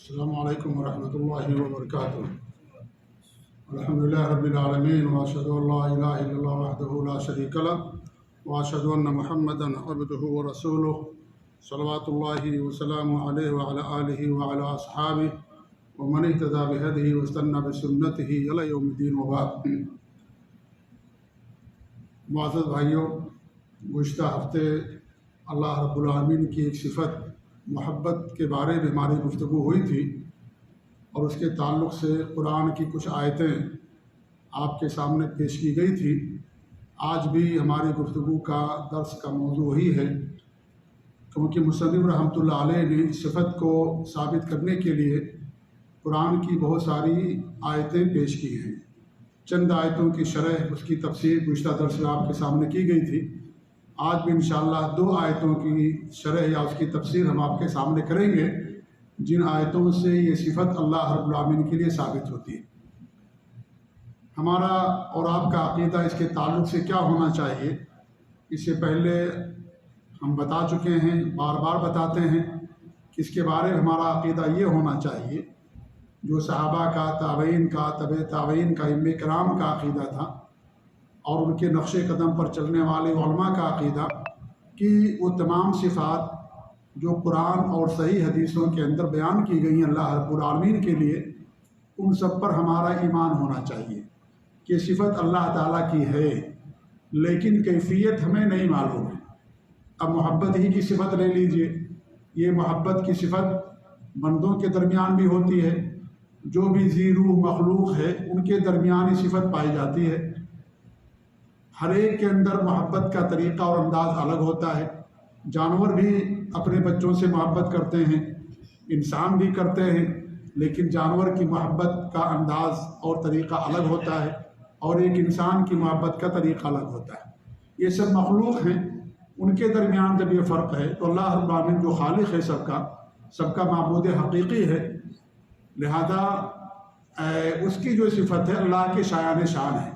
السلام علیکم ورحمۃ اللہ وبرکاتہ۔ الحمدللہ رب العالمین واشهد ان لا الہ الا اللہ وحدہ لا شریک لہ واشهد ان محمدا عبدہ ورسولہ صلوات اللہ وسلامہ علیہ وعلی آلہ وعلی اصحابہ ومن اہتدی بہدیہ واستنى بسنتہ الی یوم الدین وبعد۔ معزز بھائیوں، گزشتہ ہفتے اللہ رب العالمین کی ایک صفت محبت کے بارے میں ہماری گفتگو ہوئی تھی، اور اس کے تعلق سے قرآن کی کچھ آیتیں آپ کے سامنے پیش کی گئی تھی۔ آج بھی ہماری گفتگو کا درس کا موضوع وہی ہے، کیونکہ مصنف رحمۃ اللہ علیہ نے اس صفت کو ثابت کرنے کے لیے قرآن کی بہت ساری آیتیں پیش کی ہیں۔ چند آیتوں کی شرح، اس کی تفسیر گزشتہ درس میں آپ کے سامنے کی گئی تھی۔ آج بھی انشاءاللہ 2 آیتوں کی شرح یا اس کی تفسیر ہم آپ کے سامنے کریں گے، جن آیتوں سے یہ صفت اللہ رب العالمین کے لیے ثابت ہوتی ہے۔ ہمارا اور آپ کا عقیدہ اس کے تعلق سے کیا ہونا چاہیے، اس سے پہلے ہم بتا چکے ہیں، بار بار بتاتے ہیں کہ اس کے بارے میں ہمارا عقیدہ یہ ہونا چاہیے جو صحابہ کا، تابعین کا، تبع تابعین کا، ائمہ کرام کا عقیدہ تھا، اور ان کے نقش قدم پر چلنے والے علماء کا عقیدہ، کہ وہ تمام صفات جو قرآن اور صحیح حدیثوں کے اندر بیان کی گئی ہیں اللہ رب العالمین کے لیے، ان سب پر ہمارا ایمان ہونا چاہیے کہ صفت اللہ تعالیٰ کی ہے، لیکن کیفیت ہمیں نہیں معلوم ہے۔ اب محبت ہی کی صفت لے لیجئے، یہ محبت کی صفت بندوں کے درمیان بھی ہوتی ہے، جو بھی ذی روح مخلوق ہے ان کے درمیان یہ صفت پائی جاتی ہے۔ ہر ایک کے اندر محبت کا طریقہ اور انداز الگ ہوتا ہے۔ جانور بھی اپنے بچوں سے محبت کرتے ہیں، انسان بھی کرتے ہیں، لیکن جانور کی محبت کا انداز اور طریقہ الگ ہوتا ہے، اور ایک انسان کی محبت کا طریقہ الگ ہوتا ہے۔ یہ سب مخلوق ہیں، ان کے درمیان جب یہ فرق ہے تو اللہ رب العالمین جو خالق ہے سب کا معبود حقیقی ہے، لہذا اس کی جو صفت ہے اللہ کے شایان شان ہے۔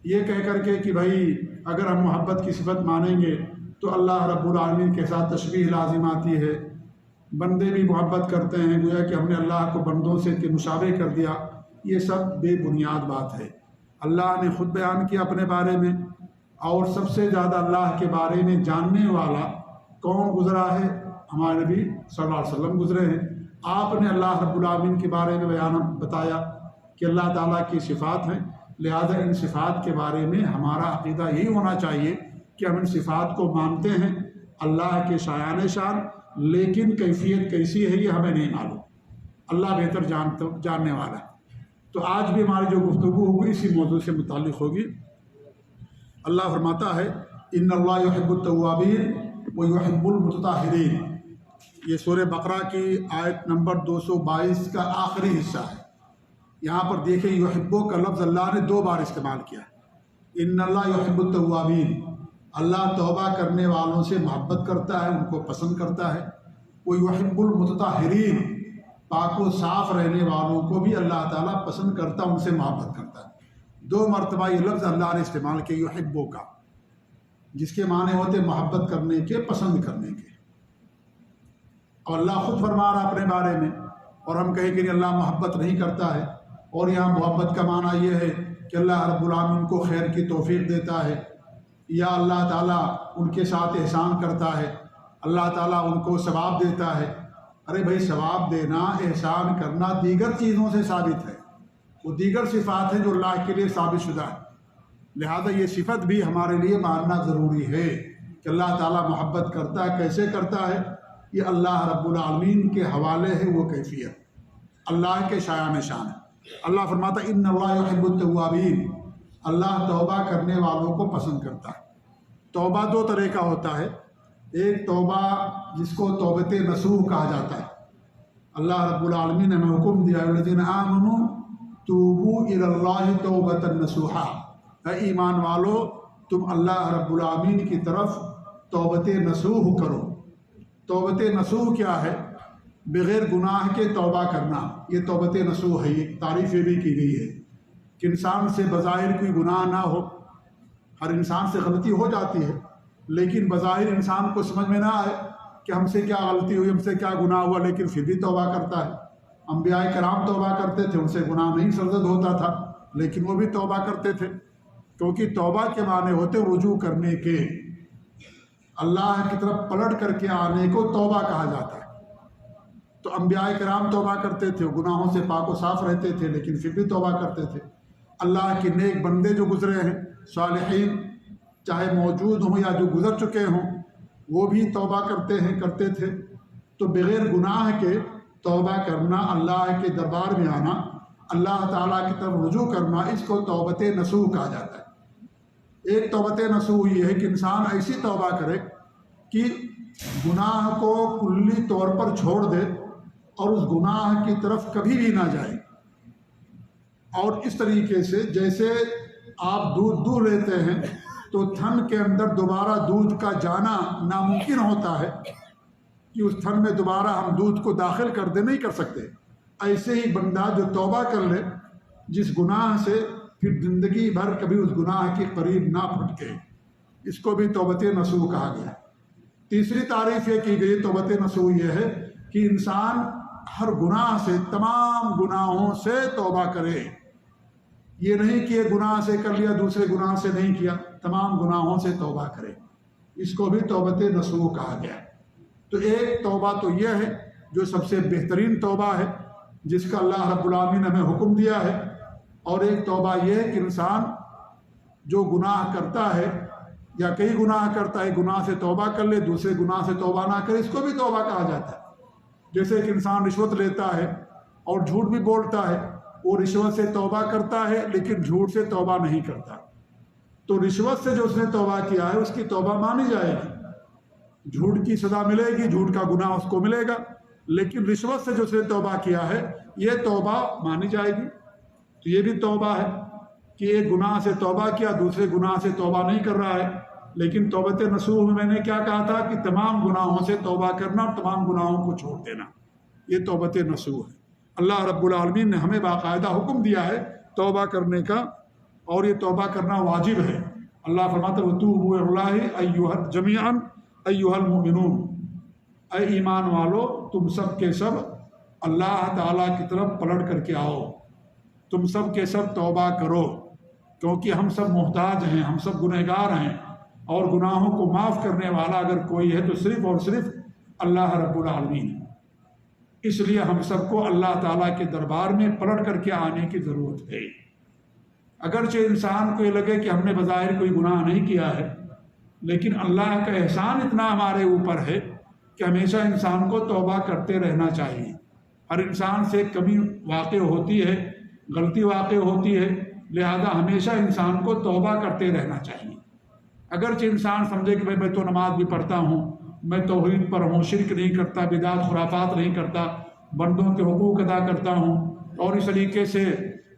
یہ کہہ کر کے کہ بھائی اگر ہم محبت کی صفت مانیں گے تو اللہ رب العالمین کے ساتھ تشبیہ لازم آتی ہے، بندے بھی محبت کرتے ہیں، گویا کہ ہم نے اللہ کو بندوں سے مشابہ کر دیا، یہ سب بے بنیاد بات ہے۔ اللہ نے خود بیان کیا اپنے بارے میں، اور سب سے زیادہ اللہ کے بارے میں جاننے والا کون گزرا ہے؟ ہمارے نبی صلی اللہ علیہ وسلم گزرے ہیں۔ آپ نے اللہ رب العالمین کے بارے میں بتایا کہ اللہ تعالیٰ کی صفات ہیں، لہذا ان صفات کے بارے میں ہمارا عقیدہ یہی ہونا چاہیے کہ ہم ان صفات کو مانتے ہیں اللہ کے شایان شان، لیکن کیفیت کیسی ہے یہ ہمیں نہیں معلوم، اللہ بہتر جاننے والا ہے۔ تو آج بھی ہماری جو گفتگو ہوگی اسی موضوع سے متعلق ہوگی۔ اللہ فرماتا ہے ان اللہ یحب التوابین ویحب المتطہرین، یہ سورہ بقرہ کی آیت نمبر 222 کا آخری حصہ ہے۔ یہاں پر دیکھیں یحبو کا لفظ اللہ نے 2 بار استعمال کیا ہے۔ ان اللہ یحب التوابین، اللہ توبہ کرنے والوں سے محبت کرتا ہے، ان کو پسند کرتا ہے۔ وہ یحب المتطہرین، پاک و صاف رہنے والوں کو بھی اللہ تعالیٰ پسند کرتا ہے، ان سے محبت کرتا ہے۔ 2 مرتبہ یہ لفظ اللہ نے استعمال کیا یحبو کا، جس کے معنی ہوتے محبت کرنے کے، پسند کرنے کے۔ اور اللہ خود فرما رہا اپنے بارے میں، اور ہم کہیں کہ اللہ محبت نہیں کرتا ہے، اور یہاں محبت کا معنی یہ ہے کہ اللہ رب العالمین کو خیر کی توفیق دیتا ہے، یا اللہ تعالیٰ ان کے ساتھ احسان کرتا ہے، اللہ تعالیٰ ان کو ثواب دیتا ہے۔ ارے بھائی، ثواب دینا، احسان کرنا دیگر چیزوں سے ثابت ہے، وہ دیگر صفات ہیں جو اللہ کے لیے ثابت شدہ ہے، لہذا یہ صفت بھی ہمارے لیے ماننا ضروری ہے کہ اللہ تعالیٰ محبت کرتا ہے۔ کیسے کرتا ہے؟ یہ اللہ رب العالمین کے حوالے ہے، وہ کیفیت اللہ کے شایان شان ہے۔ اللہ فرماتا ہے ان اللہ یحب التوابین، اللہ توبہ کرنے والوں کو پسند کرتا ہے۔ توبہ 2 طرح کا ہوتا ہے، ایک توبہ جس کو توبۃ نصوح کہا جاتا ہے۔ اللہ رب العالمین نے ہمیں حکم دیا الذین آمنوا توبوا الی اللہ توبۃ نصوحا، اے ایمان والو تم اللہ رب العالمین کی طرف توبۃ نصوح کرو۔ توبۃ نصوح کیا ہے؟ بغیر گناہ کے توبہ کرنا، یہ توبۃ نصوح ہے۔ یہ تعریف یہ بھی کی گئی ہے کہ انسان سے بظاہر کوئی گناہ نہ ہو، ہر انسان سے غلطی ہو جاتی ہے، لیکن بظاہر انسان کو سمجھ میں نہ آئے کہ ہم سے کیا غلطی ہوئی، ہم سے کیا گناہ ہوا، لیکن پھر بھی توبہ کرتا ہے۔ انبیاء کرام توبہ کرتے تھے، ان سے گناہ نہیں سرزد ہوتا تھا، لیکن وہ بھی توبہ کرتے تھے، کیونکہ توبہ کے معنی ہوتے رجوع کرنے کے، اللہ کی طرف پلٹ کر کے آنے کو توبہ کہا جاتا ہے۔ تو انبیاء کرام توبہ کرتے تھے، گناہوں سے پاک و صاف رہتے تھے، لیکن پھر بھی توبہ کرتے تھے۔ اللہ کے نیک بندے جو گزرے ہیں، صالحین، چاہے موجود ہوں یا جو گزر چکے ہوں، وہ بھی توبہ کرتے تھے۔ تو بغیر گناہ کے توبہ کرنا، اللہ کے دربار میں آنا، اللہ تعالیٰ کی طرف رجوع کرنا، اس کو توبۃ نصوح کہا جاتا ہے۔ ایک توبۃ نصوح یہ ہے کہ انسان ایسی توبہ کرے کہ گناہ کو کلی طور پر چھوڑ دے اور اس گناہ کی طرف کبھی بھی نہ جائے، اور اس طریقے سے جیسے آپ دودھ لیتے ہیں تو تھن کے اندر دوبارہ دودھ کا جانا ناممکن ہوتا ہے کہ اس تھن میں دوبارہ ہم دودھ کو داخل کر دے، نہیں کر سکتے۔ ایسے ہی بندہ جو توبہ کر لے جس گناہ سے، پھر زندگی بھر کبھی اس گناہ کے قریب نہ پھٹکے، اس کو بھی توبۃ نصوح کہا گیا۔ تیسری تعریف یہ کی گئی توبۃ نصوح یہ ہے کہ انسان ہر گناہ سے، تمام گناہوں سے توبہ کرے۔ یہ نہیں کہ ایک گناہ سے کر لیا دوسرے گناہ سے نہیں کیا، تمام گناہوں سے توبہ کرے، اس کو بھی توبۃ نصوح کہا گیا۔ تو ایک توبہ تو یہ ہے جو سب سے بہترین توبہ ہے، جس کا اللہ رب العالمین نے ہمیں حکم دیا ہے، اور ایک توبہ یہ ہے کہ انسان جو گناہ کرتا ہے یا کئی گناہ کرتا ہے، گناہ سے توبہ کر لے، دوسرے گناہ سے توبہ نہ کرے، اس کو بھی توبہ کہا جاتا ہے۔ جیسے کہ انسان رشوت لیتا ہے اور جھوٹ بھی بولتا ہے، وہ رشوت سے توبہ کرتا ہے لیکن جھوٹ سے توبہ نہیں کرتا، تو رشوت سے جو اس نے توبہ کیا ہے اس کی توبہ مانی جائے گی، جھوٹ کی سزا ملے گی، جھوٹ کا گناہ اس کو ملے گا، لیکن رشوت سے جو اس نے توبہ کیا ہے یہ توبہ مانی جائے گی۔ تو یہ بھی توبہ ہے کہ ایک گناہ سے توبہ کیا، دوسرے گناہ سے توبہ نہیں کر رہا ہے۔ لیکن توبۃ نصوح میں نے کیا کہا تھا کہ تمام گناہوں سے توبہ کرنا اور تمام گناہوں کو چھوڑ دینا، یہ توبۃ نصوح ہے۔ اللہ رب العالمین نے ہمیں باقاعدہ حکم دیا ہے توبہ کرنے کا، اور یہ توبہ کرنا واجب ہے۔ اللہ فرماتا ہے وَتُوبُوا إِلَى اللَّهِ جَمِيعًا أَيُّهَا الْمُؤْمِنُونَ، اے ایمان والو تم سب کے سب اللہ تعالیٰ کی طرف پلٹ کر کے آؤ، تم سب کے سب توبہ کرو، کیونکہ ہم سب محتاج ہیں، ہم سب گنہگار ہیں، اور گناہوں کو معاف کرنے والا اگر کوئی ہے تو صرف اور صرف اللہ رب العالمین ہے۔ اس لیے ہم سب کو اللہ تعالیٰ کے دربار میں پلٹ کر کے آنے کی ضرورت ہے۔ اگرچہ انسان کو یہ لگے کہ ہم نے بظاہر کوئی گناہ نہیں کیا ہے، لیکن اللہ کا احسان اتنا ہمارے اوپر ہے کہ ہمیشہ انسان کو توبہ کرتے رہنا چاہیے۔ ہر انسان سے کمی واقع ہوتی ہے، غلطی واقع ہوتی ہے، لہذا ہمیشہ انسان کو توبہ کرتے رہنا چاہیے۔ اگرچہ انسان سمجھے کہ میں تو نماز بھی پڑھتا ہوں، میں توحید پر ہوں، شرک نہیں کرتا، بدعت خرافات نہیں کرتا، بندوں کے حقوق ادا کرتا ہوں، اور اس طریقے سے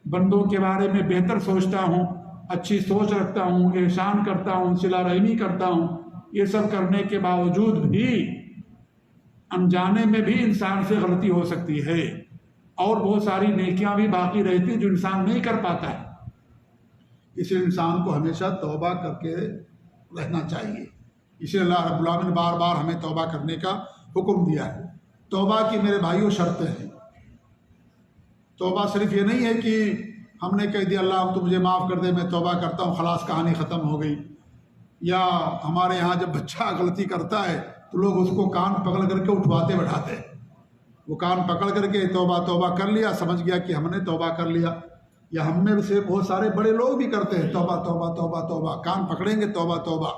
بندوں کے بارے میں بہتر سوچتا ہوں، اچھی سوچ رکھتا ہوں، احسان کرتا ہوں، صلہ رحمی کرتا ہوں، یہ سب کرنے کے باوجود بھی انجانے میں بھی انسان سے غلطی ہو سکتی ہے، اور بہت ساری نیکیاں بھی باقی رہتی جو انسان نہیں کر پاتا ہے۔ اس لیے انسان کو ہمیشہ توبہ کر کے رہنا چاہیے۔ اس لیے اللہ رب العالمین نے بار بار ہمیں توبہ کرنے کا حکم دیا ہے۔ توبہ کی میرے بھائیوں شرطیں ہیں۔ توبہ صرف یہ نہیں ہے کہ ہم نے کہہ دیا اللہ تو مجھے معاف کر دے، میں توبہ کرتا ہوں، خلاص کہانی ختم ہو گئی۔ یا ہمارے یہاں جب بچہ غلطی کرتا ہے تو لوگ اس کو کان پکڑ کر کے اٹھواتے بٹھاتے ہیں، وہ کان پکڑ کر کے توبہ توبہ کر لیا، سمجھ گیا کہ ہم نے توبہ کر لیا۔ یا ہم میں سے بہت سارے بڑے لوگ بھی کرتے ہیں توبہ توبہ توبہ توبہ، کان پکڑیں گے توبہ توبہ،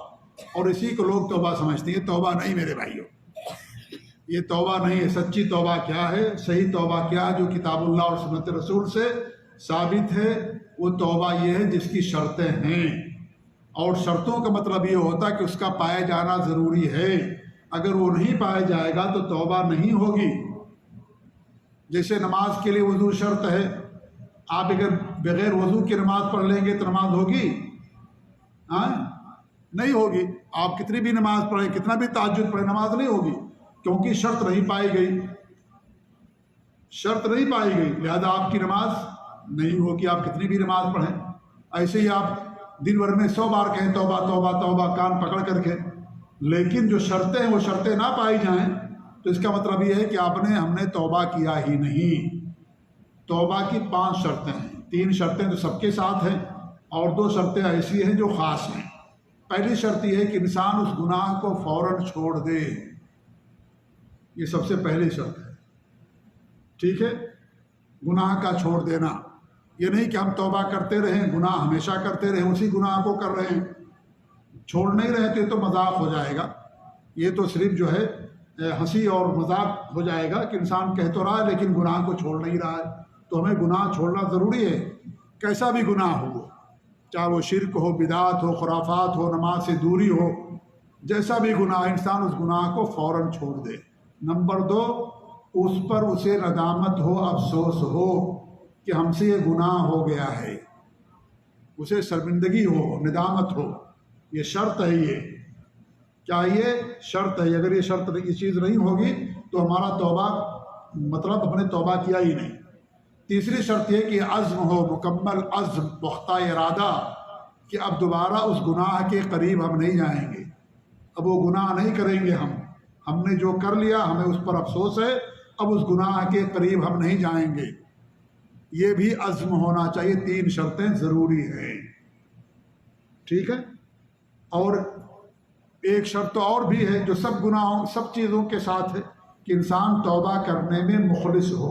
اور اسی کو لوگ توبہ سمجھتے ہیں۔ توبہ نہیں میرے بھائیوں، یہ توبہ نہیں ہے۔ سچی توبہ کیا ہے، صحیح توبہ کیا ہے، جو کتاب اللہ اور سنت رسول سے ثابت ہے، وہ توبہ یہ ہے جس کی شرطیں ہیں، اور شرطوں کا مطلب یہ ہوتا ہے کہ اس کا پایا جانا ضروری ہے۔ اگر وہ نہیں پایا جائے گا تو توبہ نہیں ہوگی۔ جیسے نماز کے لیے وضو شرط ہے، آپ اگر بغیر وضو کی نماز پڑھ لیں گے تو نماز ہوگی؟ نہیں ہوگی۔ آپ کتنی بھی نماز پڑھیں، کتنا بھی تہجد پڑھیں، نماز نہیں ہوگی، کیونکہ شرط نہیں پائی گئی، شرط نہیں پائی گئی، لہذا آپ کی نماز نہیں ہوگی، آپ کتنی بھی نماز پڑھیں۔ ایسے ہی آپ دن بھر میں 100 بار کہیں توبہ توبہ توبہ کان پکڑ کر کے، لیکن جو شرطیں ہیں وہ شرطیں نہ پائی جائیں تو اس کا مطلب یہ ہے کہ ہم نے توبہ کیا ہی نہیں۔ توبہ کی 5 شرطیں ہیں، 3 شرطیں تو سب کے ساتھ ہیں اور 2 شرطیں ایسی ہیں جو خاص ہیں۔ پہلی شرط یہ ہے کہ انسان اس گناہ کو فوراً چھوڑ دے، یہ سب سے پہلی شرط ہے، ٹھیک ہے؟ گناہ کا چھوڑ دینا، یہ نہیں کہ ہم توبہ کرتے رہیں، گناہ ہمیشہ کرتے رہیں، اسی گناہ کو کر رہے ہیں، چھوڑ نہیں رہے تو یہ تو مذاق ہو جائے گا، یہ تو صرف جو ہے ہنسی اور مذاق ہو جائے گا کہ انسان کہہ تو رہا ہے لیکن گناہ کو چھوڑ نہیں رہا ہے۔ تو ہمیں گناہ چھوڑنا ضروری ہے، کیسا بھی گناہ ہو، چاہے وہ شرک ہو، بدعات ہو، خرافات ہو، نماز سے دوری ہو، جیسا بھی گناہ، انسان اس گناہ کو فوراً چھوڑ دے۔ نمبر 2، اس پر اسے ندامت ہو، افسوس ہو کہ ہم سے یہ گناہ ہو گیا ہے، اسے شرمندگی ہو، ندامت ہو، یہ شرط ہے، یہ کیا یہ شرط ہے؟ اگر یہ چیز نہیں ہوگی تو ہمارا توبہ مطلب ہم نے توبہ کیا ہی نہیں۔ تیسری شرط یہ کہ عزم ہو، مکمل عزم، پختہ ارادہ کہ اب دوبارہ اس گناہ کے قریب ہم نہیں جائیں گے، اب وہ گناہ نہیں کریں گے، ہم نے جو کر لیا ہمیں اس پر افسوس ہے، اب اس گناہ کے قریب ہم نہیں جائیں گے، یہ بھی عزم ہونا چاہیے۔ 3 شرطیں ضروری ہیں، ٹھیک ہے؟ اور ایک شرط اور بھی ہے جو سب گناہوں، سب چیزوں کے ساتھ ہے کہ انسان توبہ کرنے میں مخلص ہو،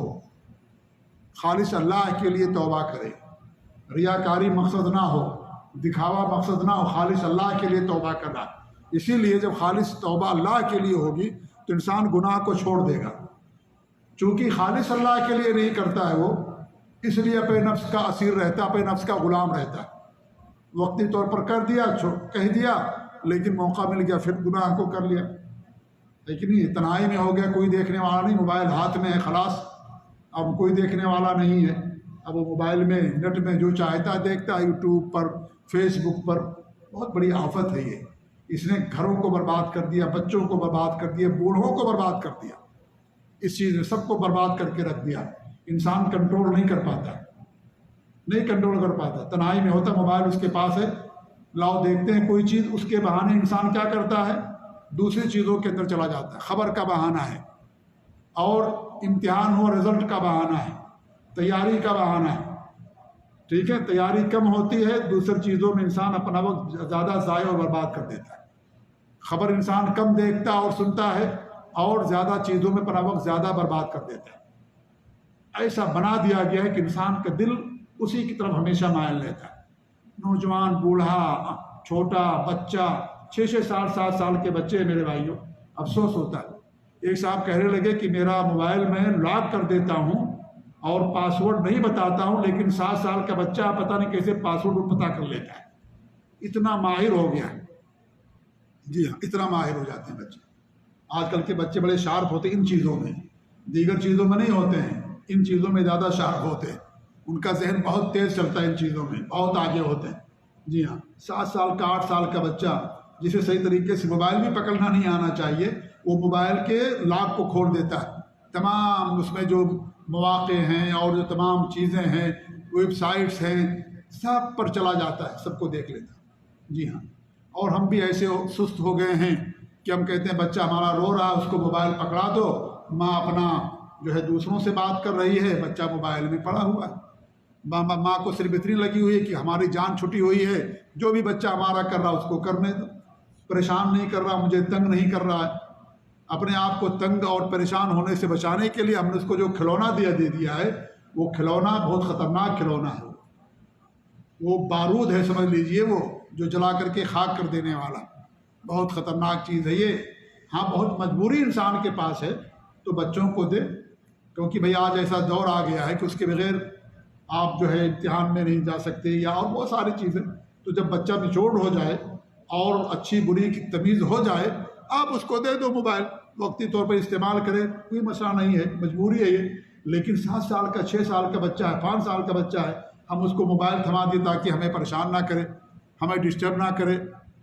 خالص اللہ کے لیے توبہ کرے، ریاکاری مقصد نہ ہو، دکھاوا مقصد نہ ہو، خالص اللہ کے لیے توبہ کرنا۔ اسی لیے جب خالص توبہ اللہ کے لیے ہوگی تو انسان گناہ کو چھوڑ دے گا، چونکہ خالص اللہ کے لیے نہیں کرتا ہے وہ، اس لیے اپنے نفس کا اسیر رہتا ہے، اپنے نفس کا غلام رہتا ہے، وقتی طور پر کر دیا، کہہ دیا، لیکن موقع مل گیا پھر گناہ کو کر لیا، لیکن نہیں، تنہائی میں ہو گیا، کوئی دیکھنے والا نہیں، موبائل ہاتھ میں ہے، خلاص اب کوئی دیکھنے والا نہیں ہے، اب وہ موبائل میں نیٹ میں جو چاہتا ہے دیکھتا ہے، یوٹیوب پر، فیس بک پر۔ بہت بڑی آفت ہے یہ، اس نے گھروں کو برباد کر دیا، بچوں کو برباد کر دیا، بوڑھوں کو برباد کر دیا، اس چیز نے سب کو برباد کر کے رکھ دیا۔ انسان کنٹرول نہیں کر پاتا، نہیں کنٹرول کر پاتا، تنہائی میں ہوتا، موبائل اس کے پاس ہے، لاؤ دیکھتے ہیں کوئی چیز، اس کے بہانے انسان کیا کرتا ہے، دوسری چیزوں کے اندر چلا جاتا ہے، خبر کا بہانہ ہے، اور امتحان ہو رزلٹ کا بہانہ ہے، تیاری کا بہانہ ہے، ٹھیک ہے؟ تیاری کم ہوتی ہے، دوسری چیزوں میں انسان اپنا وقت زیادہ ضائع اور برباد کر دیتا ہے، خبر انسان کم دیکھتا اور سنتا ہے اور زیادہ چیزوں میں اپنا وقت زیادہ برباد کر دیتا ہے۔ ایسا بنا دیا گیا ہے کہ انسان کا دل اسی کی طرف ہمیشہ مائل رہتا ہے، نوجوان، بوڑھا، چھوٹا بچہ، 6 سال 7 سال کے بچے، میرے بھائیوں افسوس ہوتا ہے۔ ایک صاحب کہنے لگے کہ میرا موبائل میں لاک کر دیتا ہوں اور پاسورڈ نہیں بتاتا ہوں، لیکن 7 سال کا بچہ پتہ نہیں کیسے پاسورڈ پتہ کر لیتا ہے، اتنا ماہر ہو گیا ہے۔ جی ہاں، اتنا ماہر ہو جاتے ہیں بچے، آج کل کے بچے بڑے شارپ ہوتے ہیں ان چیزوں میں، دیگر چیزوں میں نہیں ہوتے ہیں، ان چیزوں میں زیادہ شارپ ہوتے ہیں، ان کا ذہن بہت تیز چلتا ہے، ان چیزوں میں بہت آگے ہوتے ہیں۔ جی ہاں، 7 سال کا 8 سال کا بچہ جسے صحیح طریقے سے موبائل بھی پکڑنا نہیں آنا چاہیے، وہ موبائل کے لاک کو کھول دیتا ہے، تمام اس میں جو مواقع ہیں اور جو تمام چیزیں ہیں، ویب سائٹس ہیں، سب پر چلا جاتا ہے، سب کو دیکھ لیتا ہے۔ جی ہاں، اور ہم بھی ایسے سست ہو گئے ہیں کہ ہم کہتے ہیں بچہ ہمارا رو رہا ہے، اس کو موبائل پکڑا دو، ماں اپنا جو ہے دوسروں سے بات کر رہی ہے، بچہ موبائل میں پڑا ہوا ہے، ماں کو صرف اتنی لگی ہوئی ہے کہ ہماری جان چھٹی ہوئی ہے، جو بھی بچہ ہمارا کر رہا اس کو کرنے دو، پریشان نہیں کر رہا، مجھے تنگ نہیں کر رہا ہے۔ اپنے آپ کو تنگ اور پریشان ہونے سے بچانے کے لیے ہم نے اس کو جو کھلونا دے دیا ہے، وہ کھلونا بہت خطرناک کھلونا ہے، وہ بارود ہے سمجھ لیجئے، وہ جو جلا کر کے خاک کر دینے والا، بہت خطرناک چیز ہے یہ۔ ہاں، بہت مجبوری انسان کے پاس ہے تو بچوں کو دے، کیونکہ بھئی آج ایسا دور آ گیا ہے کہ اس کے بغیر آپ جو ہے امتحان میں نہیں جا سکتے، یا اور بہت ساری چیزیں۔ تو جب بچہ میچورڈ ہو جائے اور اچھی بری کی تمیز ہو جائے، آپ اس کو دے دو موبائل، وقتی طور پر استعمال کرے، کوئی مسئلہ نہیں ہے، مجبوری ہے یہ۔ لیکن 7 سال کا 6 سال کا بچہ ہے، 5 سال کا بچہ ہے، ہم اس کو موبائل تھما دیں تاکہ ہمیں پریشان نہ کرے، ہمیں ڈسٹرب نہ کرے،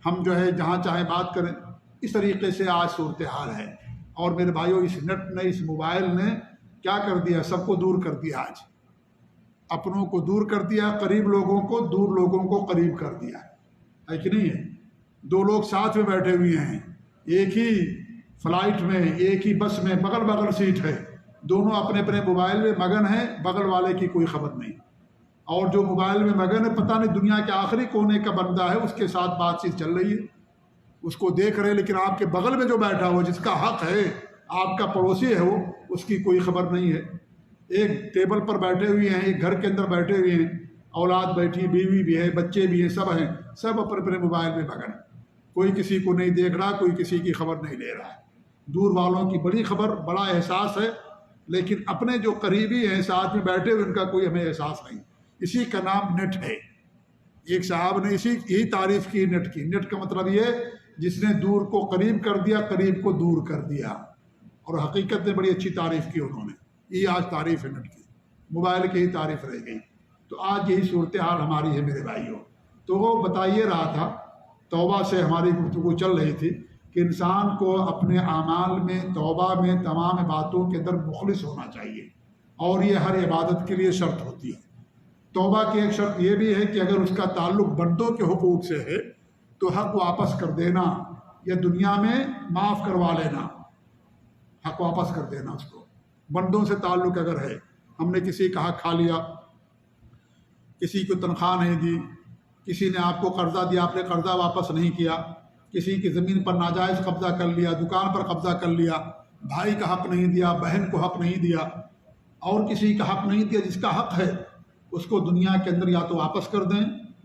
ہم جو ہے جہاں چاہیں بات کریں، اس طریقے سے آج صورتحال ہے۔ اور میرے بھائیوں، اس نیٹ نے، اس موبائل نے کیا کر دیا، سب کو دور کر دیا، آج اپنوں کو دور کر دیا، قریب لوگوں کو دور، لوگوں کو قریب کر دیا ہے کہ نہیں ہے؟ 2 لوگ ساتھ میں بیٹھے ہوئے ہیں، ایک ہی فلائٹ میں، ایک ہی بس میں، بغل بغل سیٹ ہے، دونوں اپنے اپنے موبائل میں مگن ہیں، بغل والے کی کوئی خبر نہیں، اور جو موبائل میں مگن ہے پتہ نہیں دنیا کے آخری کونے کا بندہ ہے اس کے ساتھ بات چیت چل رہی ہے، اس کو دیکھ رہے، لیکن آپ کے بغل میں جو بیٹھا ہو جس کا حق ہے، آپ کا پڑوسی ہے، وہ اس کی کوئی خبر نہیں ہے۔ ایک ٹیبل پر بیٹھے ہوئے ہیں، ایک گھر کے اندر بیٹھے ہوئے ہیں، اولاد بیٹھی، بیوی بھی ہے، بچے بھی ہیں، سب اپنے اپنے موبائل میں مگن ہیں، کوئی کسی کو نہیں دیکھ رہا، کوئی کسی کی خبر نہیں لے رہا ہے۔ دور والوں کی بڑی خبر، بڑا احساس ہے، لیکن اپنے جو قریبی ہیں ساتھ میں بیٹھے ہوئے ان کا کوئی ہمیں احساس نہیں۔ اسی کا نام نیٹ ہے۔ ایک صاحب نے یہی تعریف کی نیٹ کی۔ نیٹ کا مطلب یہ جس نے دور کو قریب کر دیا، قریب کو دور کر دیا، اور حقیقت میں بڑی اچھی تعریف کی انہوں نے۔ یہ آج تعریف ہے نیٹ کی، موبائل کی ہی تعریف رہ گئی۔ تو آج یہی صورتحال ہماری ہے میرے بھائیوں۔ تو وہ بتائیے رہا تھا، توبہ سے ہماری گفتگو چل رہی تھی کہ انسان کو اپنے اعمال میں، توبہ میں، تمام باتوں کے اندر مخلص ہونا چاہیے، اور یہ ہر عبادت کے لیے شرط ہوتی ہے۔ توبہ کی ایک شرط یہ بھی ہے کہ اگر اس کا تعلق بندوں کے حقوق سے ہے تو حق واپس کر دینا، یا دنیا میں معاف کروا لینا، حق واپس کر دینا اس کو۔ بندوں سے تعلق اگر ہے، ہم نے کسی کا حق کھا لیا، کسی کو تنخواہ نہیں دی، کسی نے آپ کو قرضہ دیا، آپ نے قرضہ واپس نہیں کیا، کسی کی زمین پر ناجائز قبضہ کر لیا، دکان پر قبضہ کر لیا، بھائی کا حق نہیں دیا، بہن کو حق نہیں دیا، اور کسی کا حق نہیں دیا، جس کا حق ہے اس کو دنیا کے اندر یا تو واپس کر دیں،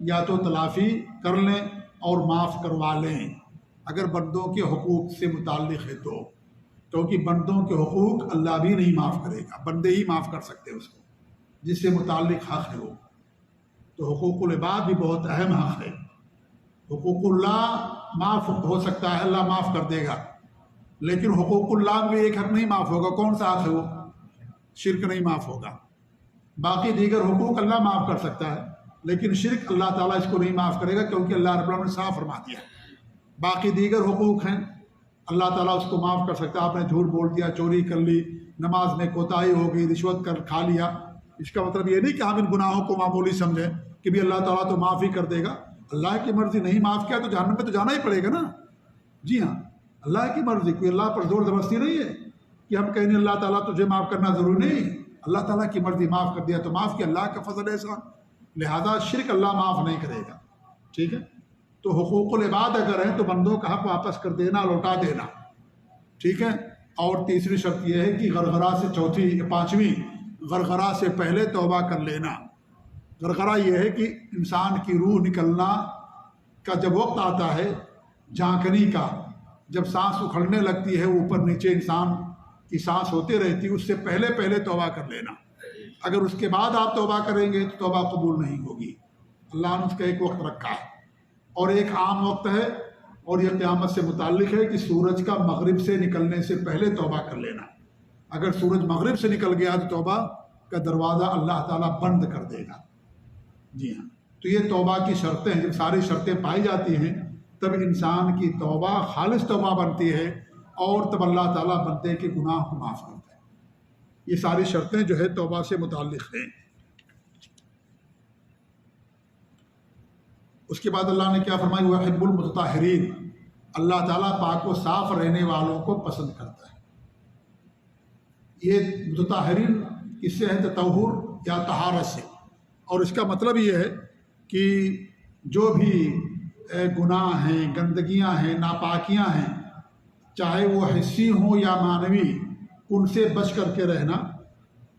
یا تو تلافی کر لیں اور معاف کروا لیں، اگر بندوں کے حقوق سے متعلق ہے تو، کیونکہ بندوں کے حقوق اللہ بھی نہیں معاف کرے گا، بندے ہی معاف کر سکتے ہیں اس کو، جس سے متعلق حق ہے وہ۔ تو حقوق العباد بھی بہت اہم حق ہے۔ حقوق اللہ معاف ہو سکتا ہے، اللہ معاف کر دے گا، لیکن حقوق اللہ میں ایک حق نہیں معاف ہوگا۔ کون سا حق ہے وہ؟ شرک نہیں معاف ہوگا۔ باقی دیگر حقوق اللہ معاف کر سکتا ہے، لیکن شرک اللہ تعالیٰ اس کو نہیں معاف کرے گا، کیونکہ اللہ رب العالمین نے صاف فرما دیا۔ باقی دیگر حقوق ہیں، اللہ تعالیٰ اس کو معاف کر سکتا ہے۔ آپ نے جھوٹ بول دیا، چوری کر لی، نماز میں کوتاہی ہو گئی، رشوت کھا لیا، اس کا مطلب یہ نہیں کہ ہم ان گناہوں کو معمولی سمجھیں کہ بھی اللہ تعالیٰ تو معاف ہی کر دے گا۔ اللہ کی مرضی، نہیں معاف کیا تو جہنم میں تو جانا ہی پڑے گا نا۔ جی ہاں، اللہ کی مرضی، کوئی اللہ پر زور زبردستی نہیں ہے کہ ہم کہیں اللہ تعالیٰ تجھے معاف کرنا ضروری نہیں۔ اللہ تعالیٰ کی مرضی، معاف کر دیا تو معاف کیا، اللہ کا فضل احسان، لہذا شرک اللہ معاف نہیں کرے گا۔ ٹھیک ہے، تو حقوق العباد اگر ہیں تو بندوں کا حق واپس کر دینا، لوٹا دینا۔ ٹھیک ہے، اور تیسری شرط یہ ہے کہ غرغرہ سے پانچویں غرغرہ سے پہلے توبہ کر لینا۔ غرغرہ یہ ہے کہ انسان کی روح نکلنا کا جب وقت آتا ہے، جھانکنے کا، جب سانس اکھڑنے لگتی ہے، اوپر نیچے انسان کی سانس ہوتے رہتی، اس سے پہلے توبہ کر لینا۔ اگر اس کے بعد آپ توبہ کریں گے تو توبہ قبول نہیں ہوگی۔ اللہ نے اس کا ایک وقت رکھا ہے، اور ایک عام وقت ہے، اور یہ قیامت سے متعلق ہے کہ سورج کا مغرب سے نکلنے سے پہلے توبہ کر لینا۔ اگر سورج مغرب سے نکل گیا تو توبہ کا دروازہ اللہ تعالیٰ بند کر دے گا۔ جی ہاں، تو یہ توبہ کی شرطیں ہیں۔ جب ساری شرطیں پائی جاتی ہیں تب انسان کی توبہ خالص توبہ بنتی ہے، اور تب اللہ تعالیٰ بندے کے گناہ کو معاف کرتا ہے۔ یہ ساری شرطیں جو ہے توبہ سے متعلق ہیں۔ اس کے بعد اللہ نے کیا فرمایا؟ وَيُحِبُّ الْمُتَطَہِّرِينَ، اللہ تعالیٰ پاک و صاف رہنے والوں کو پسند کرتا ہے۔ یہ متطہرین کس سے ہے؟ تطہر یا طہارت سے، اور اس کا مطلب یہ ہے کہ جو بھی گناہ ہیں، گندگیاں ہیں، ناپاکیاں ہیں، چاہے وہ حسی ہوں یا معنوی، ان سے بچ کر کے رہنا،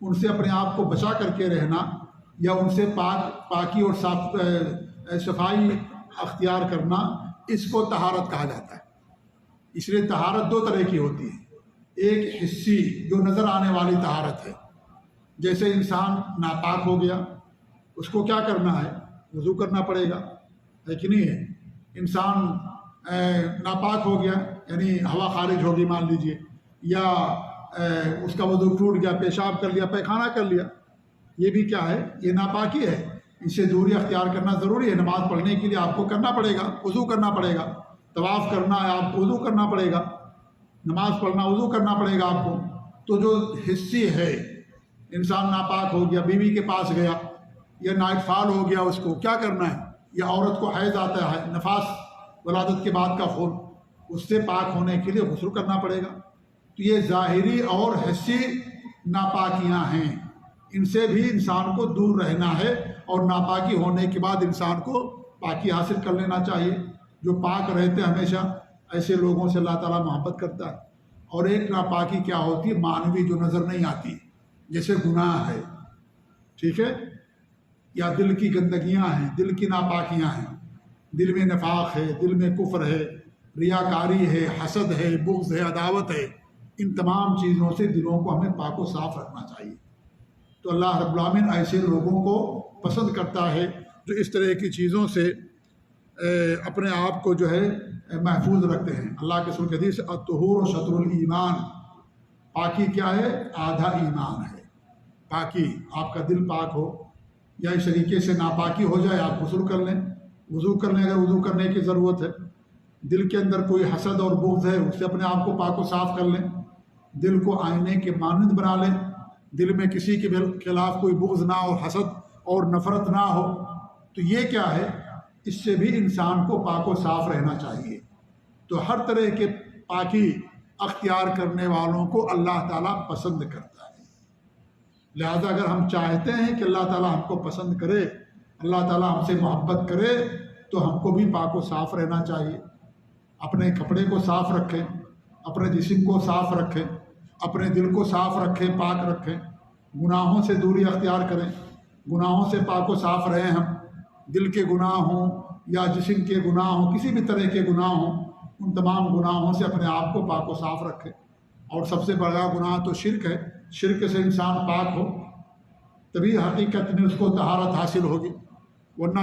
ان سے اپنے آپ کو بچا کر کے رہنا، یا ان سے پاکی اور صفائی اختیار کرنا، اس کو طہارت کہا جاتا ہے۔ اس لیے طہارت دو طرح کی ہوتی ہے۔ ایک حسی جو نظر آنے والی طہارت ہے، جیسے انسان ناپاک ہو گیا، اس کو کیا کرنا ہے؟ وضو کرنا پڑے گا، ہے کہ نہیں ہے؟ انسان ناپاک ہو گیا، یعنی ہوا خارج ہوگی مان لیجئے، یا اس کا وضو ٹوٹ گیا، پیشاب کر لیا، پیخانہ کر لیا، یہ بھی کیا ہے؟ یہ ناپاکی ہے، اس سے دوری اختیار کرنا ضروری ہے۔ نماز پڑھنے کے لیے آپ کو کرنا پڑے گا، وضو کرنا پڑے گا، طواف کرنا ہے آپ کو وضو کرنا پڑے گا، نماز پڑھنا وضو کرنا پڑے گا آپ کو۔ تو جو حصی ہے، انسان ناپاک ہو گیا، بیوی کے پاس گیا، یا نائٹ فال ہو گیا، اس کو کیا کرنا ہے؟ یا عورت کو حیض آتا ہے، نفاس، ولادت کے بعد کا خون، اس سے پاک ہونے کے لیے غسل کرنا پڑے گا۔ تو یہ ظاہری اور حسی ناپاکیاں ہیں، ان سے بھی انسان کو دور رہنا ہے، اور ناپاکی ہونے کے بعد انسان کو پاکی حاصل کر لینا چاہیے۔ جو پاک رہتے ہمیشہ، ایسے لوگوں سے اللہ تعالیٰ محبت کرتا ہے۔ اور ایک ناپاکی کیا ہوتی ہے؟ معنوی، جو نظر نہیں آتی، جیسے گناہ ہے، ٹھیک ہے، یا دل کی گندگیاں ہیں، دل کی ناپاکیاں ہیں، دل میں نفاق ہے، دل میں کفر ہے، ریاکاری ہے، حسد ہے، بغض ہے، عداوت ہے، ان تمام چیزوں سے دلوں کو ہمیں پاک و صاف رکھنا چاہیے۔ تو اللہ رب العالمین ایسے لوگوں کو پسند کرتا ہے جو اس طرح کی چیزوں سے اپنے آپ کو جو ہے محفوظ رکھتے ہیں۔ اللہ کے رسول کی حدیث الطہور شطر الایمان، پاکی کیا ہے؟ آدھا ایمان ہے۔ پاکی، آپ کا دل پاک ہو، یا اس طریقے سے ناپاکی ہو جائے، آپ غسل کر لیں، وضو کر لیں اگر وضو کرنے کی ضرورت ہے، دل کے اندر کوئی حسد اور بغض ہے اس سے اپنے آپ کو پاک و صاف کر لیں، دل کو آئینے کے مانند بنا لیں، دل میں کسی کے خلاف کوئی بغض نہ ہو، حسد اور نفرت نہ ہو، تو یہ کیا ہے؟ اس سے بھی انسان کو پاک و صاف رہنا چاہیے۔ تو ہر طرح کے پاکی اختیار کرنے والوں کو اللہ تعالیٰ پسند کرتا ہے۔ لہذا اگر ہم چاہتے ہیں کہ اللہ تعالیٰ ہم کو پسند کرے، اللہ تعالیٰ ہم سے محبت کرے، تو ہم کو بھی پاک و صاف رہنا چاہیے۔ اپنے کپڑے کو صاف رکھیں، اپنے جسم کو صاف رکھیں، اپنے دل کو صاف رکھیں، پاک رکھیں، گناہوں سے دوری اختیار کریں، گناہوں سے پاک و صاف رہیں ہم، دل کے گناہ ہوں یا جسم کے گناہ ہوں، کسی بھی طرح کے گناہ ہوں، ان تمام گناہوں سے اپنے آپ کو پاک و صاف رکھیں۔ اور سب سے بڑا گناہ تو شرک ہے، شرک سے انسان پاک ہو تبھی حقیقت میں اس کو طہارت حاصل ہوگی، ورنہ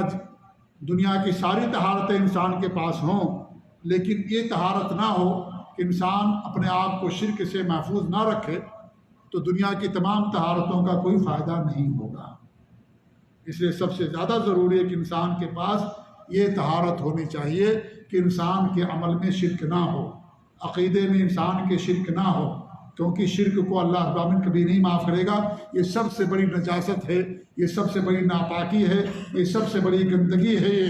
دنیا کی ساری طہارتیں انسان کے پاس ہوں لیکن یہ طہارت نہ ہو کہ انسان اپنے آپ کو شرک سے محفوظ نہ رکھے، تو دنیا کی تمام طہارتوں کا کوئی فائدہ نہیں ہوگا۔ اس لیے سب سے زیادہ ضروری ہے کہ انسان کے پاس یہ طہارت ہونی چاہیے کہ انسان کے عمل میں شرک نہ ہو، عقیدے میں انسان کے شرک نہ ہو، کیونکہ شرک کو اللہ رب العالمین کبھی نہیں معاف کرے گا۔ یہ سب سے بڑی نجاست ہے، یہ سب سے بڑی ناپاکی ہے، یہ سب سے بڑی گندگی ہے، یہ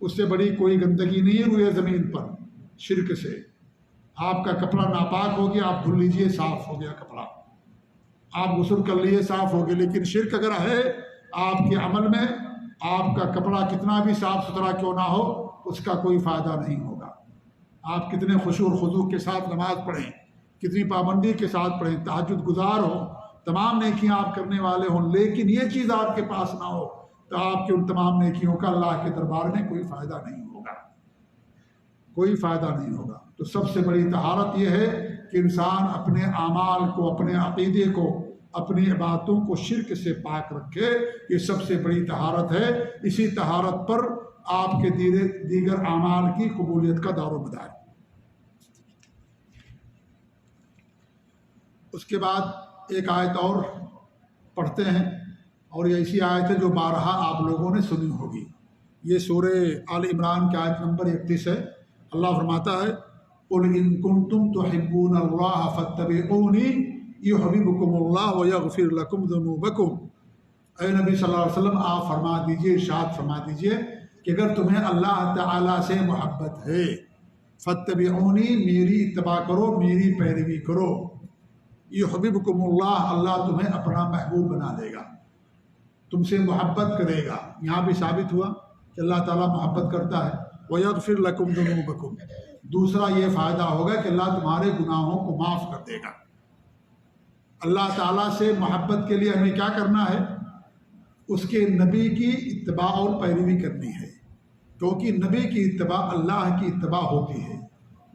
اس سے بڑی کوئی گندگی نہیں ہے روئے زمین پر شرک سے۔ آپ کا کپڑا ناپاک ہو گیا، آپ دھل لیجئے، صاف ہو گیا کپڑا، آپ غسل کر لیے، صاف ہو گئے، لیکن شرک اگر ہے آپ کے عمل میں، آپ کا کپڑا کتنا بھی صاف ستھرا کیوں نہ ہو، اس کا کوئی فائدہ نہیں ہوگا۔ آپ کتنے خشوع و خضوع کے ساتھ نماز پڑھیں، کتنی پابندی کے ساتھ پڑھیں، تہجد گزار ہوں، تمام نیکیاں آپ کرنے والے ہوں، لیکن یہ چیز آپ کے پاس نہ ہو، تو آپ کے ان تمام نیکیوں کا اللہ کے دربار میں کوئی فائدہ نہیں ہوگا، کوئی فائدہ نہیں ہوگا۔ تو سب سے بڑی طہارت یہ ہے کہ انسان اپنے اعمال کو، اپنے عقیدے کو، اپنی عبادتوں کو شرک سے پاک رکھے، یہ سب سے بڑی طہارت ہے۔ اسی طہارت پر آپ کے دیگر اعمال کی قبولیت کا دار و مدار۔ اس کے بعد ایک آیت اور پڑھتے ہیں، اور یہ ایسی آیت ہے جو بارہا آپ لوگوں نے سنی ہوگی۔ یہ سورہ آل عمران کی آیت نمبر 31 ہے۔ اللہ فرماتا ہے قُلْ إِن كُنتُمْ تُحِبُّونَ اللَّهَ فَاتَّبِعُونِي يُحْبِبْكُمُ اللَّهُ وَيَغْفِرْ لَكُمْ ذُنُوبَكُمْ۔ اے نبی صلی اللہ علیہ وسلم، آپ فرما دیجئے، ارشاد فرما دیجئے کہ اگر تمہیں اللہ تعالیٰ سے محبت ہے، فَاتَّبِعُونِی، میری اتباع کرو، میری پیروی کرو، يُحْبِبْكُمُ اللَّهُ، اللہ تمہیں اپنا محبوب بنا دے گا، تم سے محبت کرے گا۔ یہاں بھی ثابت ہوا کہ اللہ تعالیٰ محبت کرتا ہے۔ وَيَغْفِرْ لَكُمْ ذُنُوبَكُمْ، دوسرا یہ فائدہ ہوگا کہ اللہ تمہارے گناہوں کو معاف کر دے گا۔ اللہ تعالیٰ سے محبت کے لیے ہمیں کیا کرنا ہے؟ اس کے نبی کی اتباع اور پیروی کرنی ہے، کیونکہ نبی کی اتباع اللہ کی اتباع ہوتی ہے،